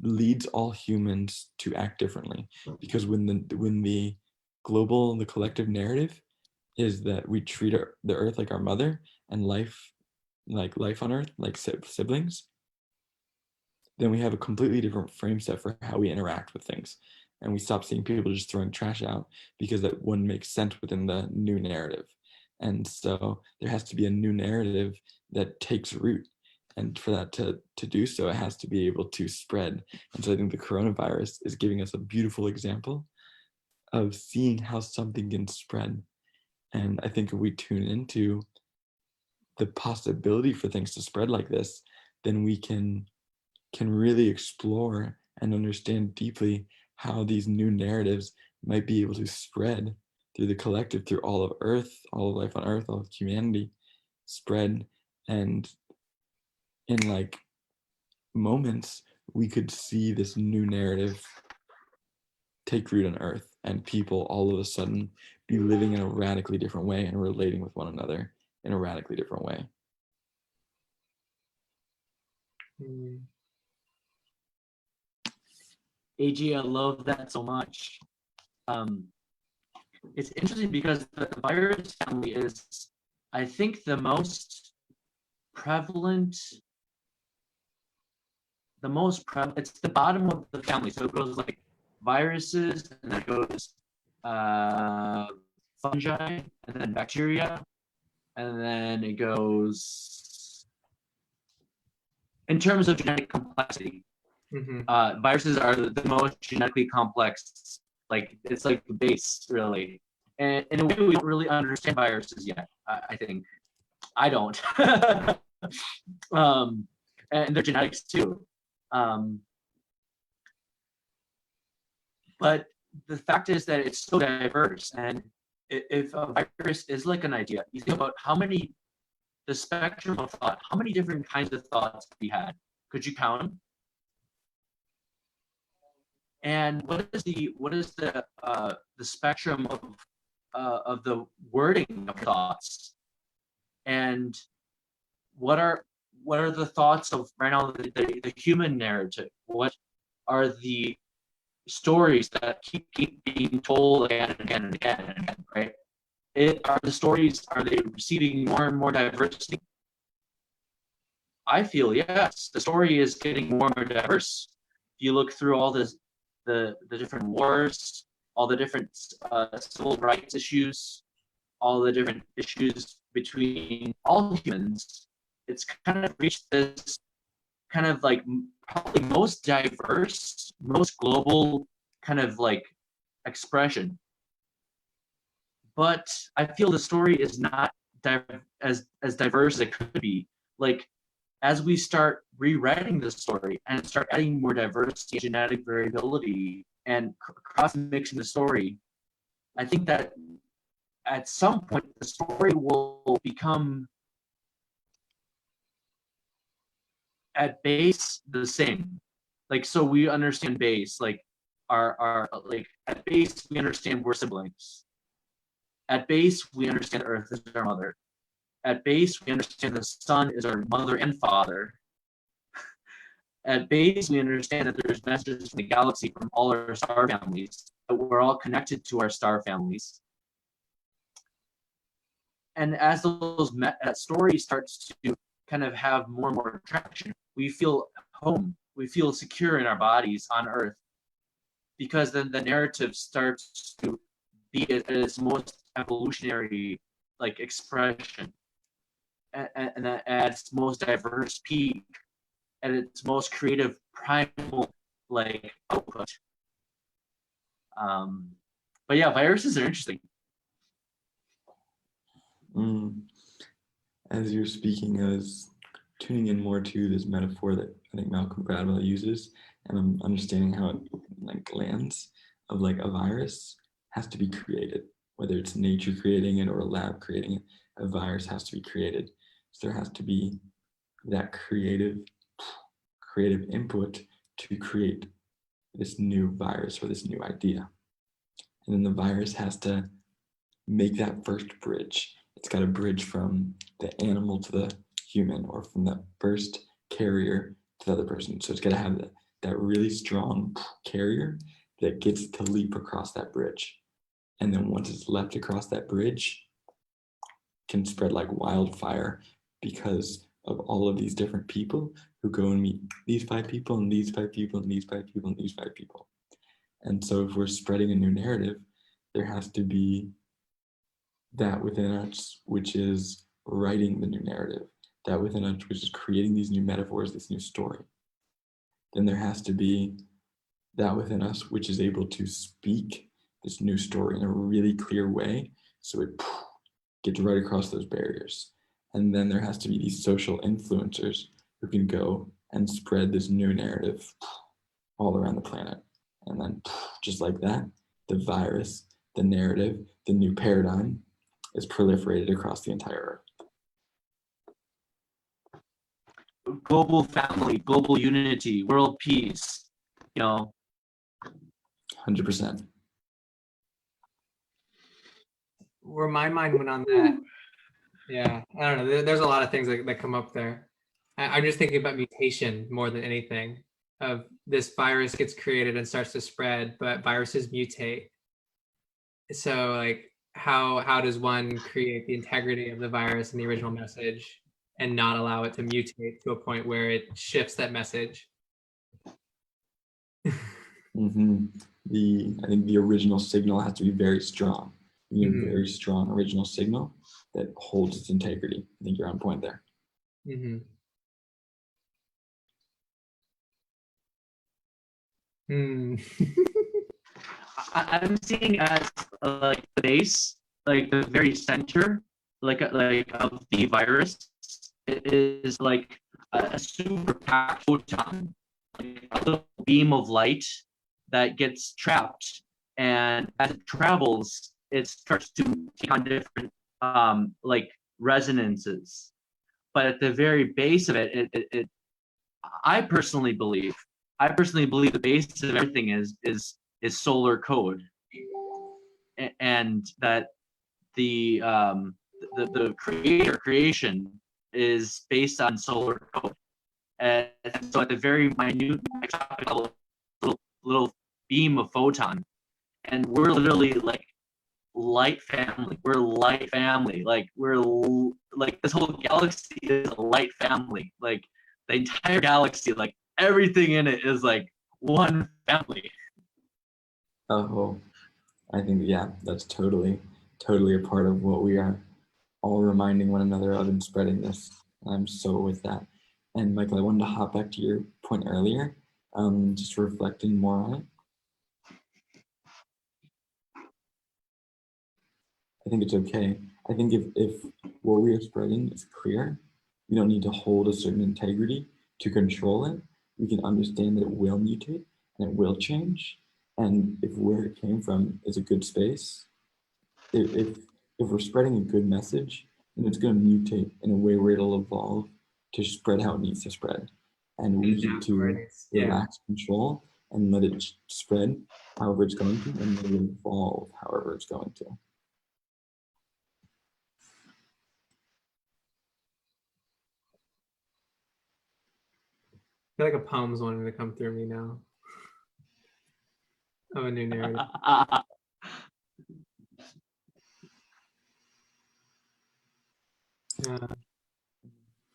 S2: leads all humans to act differently. Because when the global, the collective narrative is that we treat the earth like our mother, and life on earth like siblings, then we have a completely different frame set for how we interact with things. And we stop seeing people just throwing trash out because that wouldn't make sense within the new narrative. And so there has to be a new narrative that takes root. And for that to do so, it has to be able to spread. And so I think the coronavirus is giving us a beautiful example of seeing how something can spread. And I think if we tune into the possibility for things to spread like this, then we can really explore and understand deeply how these new narratives might be able to spread through the collective, through all of earth, all of life on earth, all of humanity, spread. And in like moments, we could see this new narrative take root on earth, and people all of a sudden be living in a radically different way and relating with one another in a radically different way.
S1: AG, I love that so much. It's interesting because the virus family is, I think, the most prevalent. It's the bottom of the family. So it goes like viruses, and then it goes fungi, and then bacteria, and then it goes in terms of genetic complexity. Viruses are the most genetically complex. Like it's like the base, really. And in a way, we don't really understand viruses yet. I think I don't. And their genetics too. But the fact is that it's so diverse. And if a virus is like an idea, you think about the spectrum of thought, how many different kinds of thoughts we had. Could you count them? And what is the spectrum of the wording of thoughts? And what are the thoughts of right now the human narrative? What are the stories that keep being told again and again and again and again, right? Are they receiving more and more diversity? I feel yes, the story is getting more and more diverse. If you look through all the different wars, all the different civil rights issues, all the different issues between all humans, it's kind of reached this kind of like probably most diverse, most global kind of like expression. But I feel the story is not as diverse as it could be. Like as we start rewriting the story and start adding more diversity, genetic variability, and cross mixing the story, I think that at some point the story will become at base the same. Like so we understand base, like our like at base we understand we're siblings. At base we understand Earth is our mother. At base we understand the sun is our mother and father. At base we understand that there's messages from the galaxy from all our star families, that we're all connected to our star families. And as that story starts to kind of have more and more traction, we feel home, we feel secure in our bodies on Earth, because then the narrative starts to be at its most evolutionary like expression, and at its most diverse peak, at its most creative primal like output. But yeah, viruses are interesting.
S2: As you're speaking, I was tuning in more to this metaphor that I think Malcolm Gladwell uses, and I'm understanding how it like lands of like a virus has to be created, whether it's nature creating it or a lab creating it. A virus has to be created, so there has to be that creative input to create this new virus or this new idea, and then the virus has to make that first bridge. It's got to bridge from the animal to the human, or from the first carrier to the other person. So it's got to have that really strong carrier that gets to leap across that bridge. And then once it's leapt across that bridge, can spread like wildfire because of all of these different people who go and meet these 5 people and these 5 people and these 5 people and these 5 people. And so if we're spreading a new narrative, there has to be that within us which is writing the new narrative, that within us which is creating these new metaphors, this new story. Then there has to be that within us which is able to speak this new story in a really clear way, so it gets right across those barriers. And then there has to be these social influencers who can go and spread this new narrative all around the planet. And then just like that, the virus, the narrative, the new paradigm is proliferated across the entire
S1: Earth. Global family, global unity, world peace,
S2: 100%.
S3: Where my mind went on that, yeah, I don't know. There's a lot of things that come up there. I'm just thinking about mutation more than anything. Of this virus gets created and starts to spread, but viruses mutate. So like, how does one create the integrity of the virus and the original message and not allow it to mutate to a point where it shifts that message?
S2: I think the original signal has to be very strong. You need a very strong original signal that holds its integrity. I think you're on point there.
S3: Hmm.
S1: I'm seeing as like the base, like the very center, like of the virus is like a super packed photon, like a little beam of light that gets trapped, and as it travels, it starts to take on different like resonances. But at the very base of it, I personally believe, the base of everything is solar code, and that the creation is based on solar code. And so at the very minute microscopic level, little beam of photon, and we're literally like light family. We're light family. Like like this whole galaxy is a light family. Like the entire galaxy, like everything in it is like one family.
S2: Oh, I think, yeah, that's totally a part of what we are all reminding one another of and spreading this. I'm so with that. And Michael, I wanted to hop back to your point earlier, just reflecting more on it. I think it's okay. I think if what we are spreading is clear, we don't need to hold a certain integrity to control it. We can understand that it will mutate and it will change. And if where it came from is a good space, if we're spreading a good message, then it's going to mutate in a way where it'll evolve to spread how it needs to spread. And we need to relax control and let it spread however it's going to, and let it evolve however it's going to.
S3: I feel like a poem's wanting to come through me now. Of a new narrative. Yeah.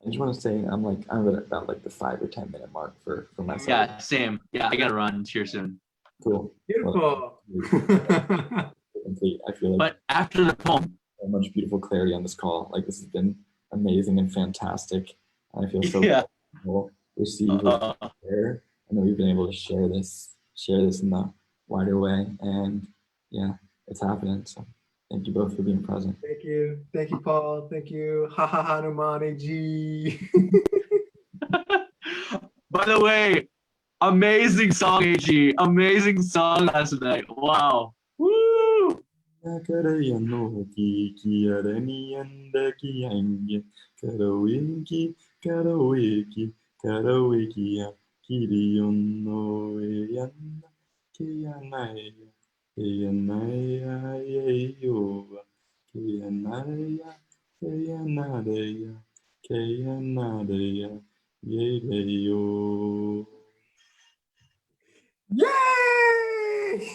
S2: I just want to say I'm at about like the 5 or 10 minute mark for myself.
S1: Yeah, same. Yeah, I gotta run here soon.
S2: Cool.
S3: Beautiful.
S2: Complete. I feel like
S1: But after the poem,
S2: so much beautiful clarity on this call. Like this has been amazing and fantastic. I feel so
S1: yeah.
S2: comfortable received there, and that we've been able to share this in the wider way. And yeah, it's happening. So thank you both for being present.
S3: Thank you. Thank you, Paul. Thank you. Ha ha Hanumani G.
S1: By the way, amazing song, AG. Amazing song last night. Wow. Woo!
S3: Yay!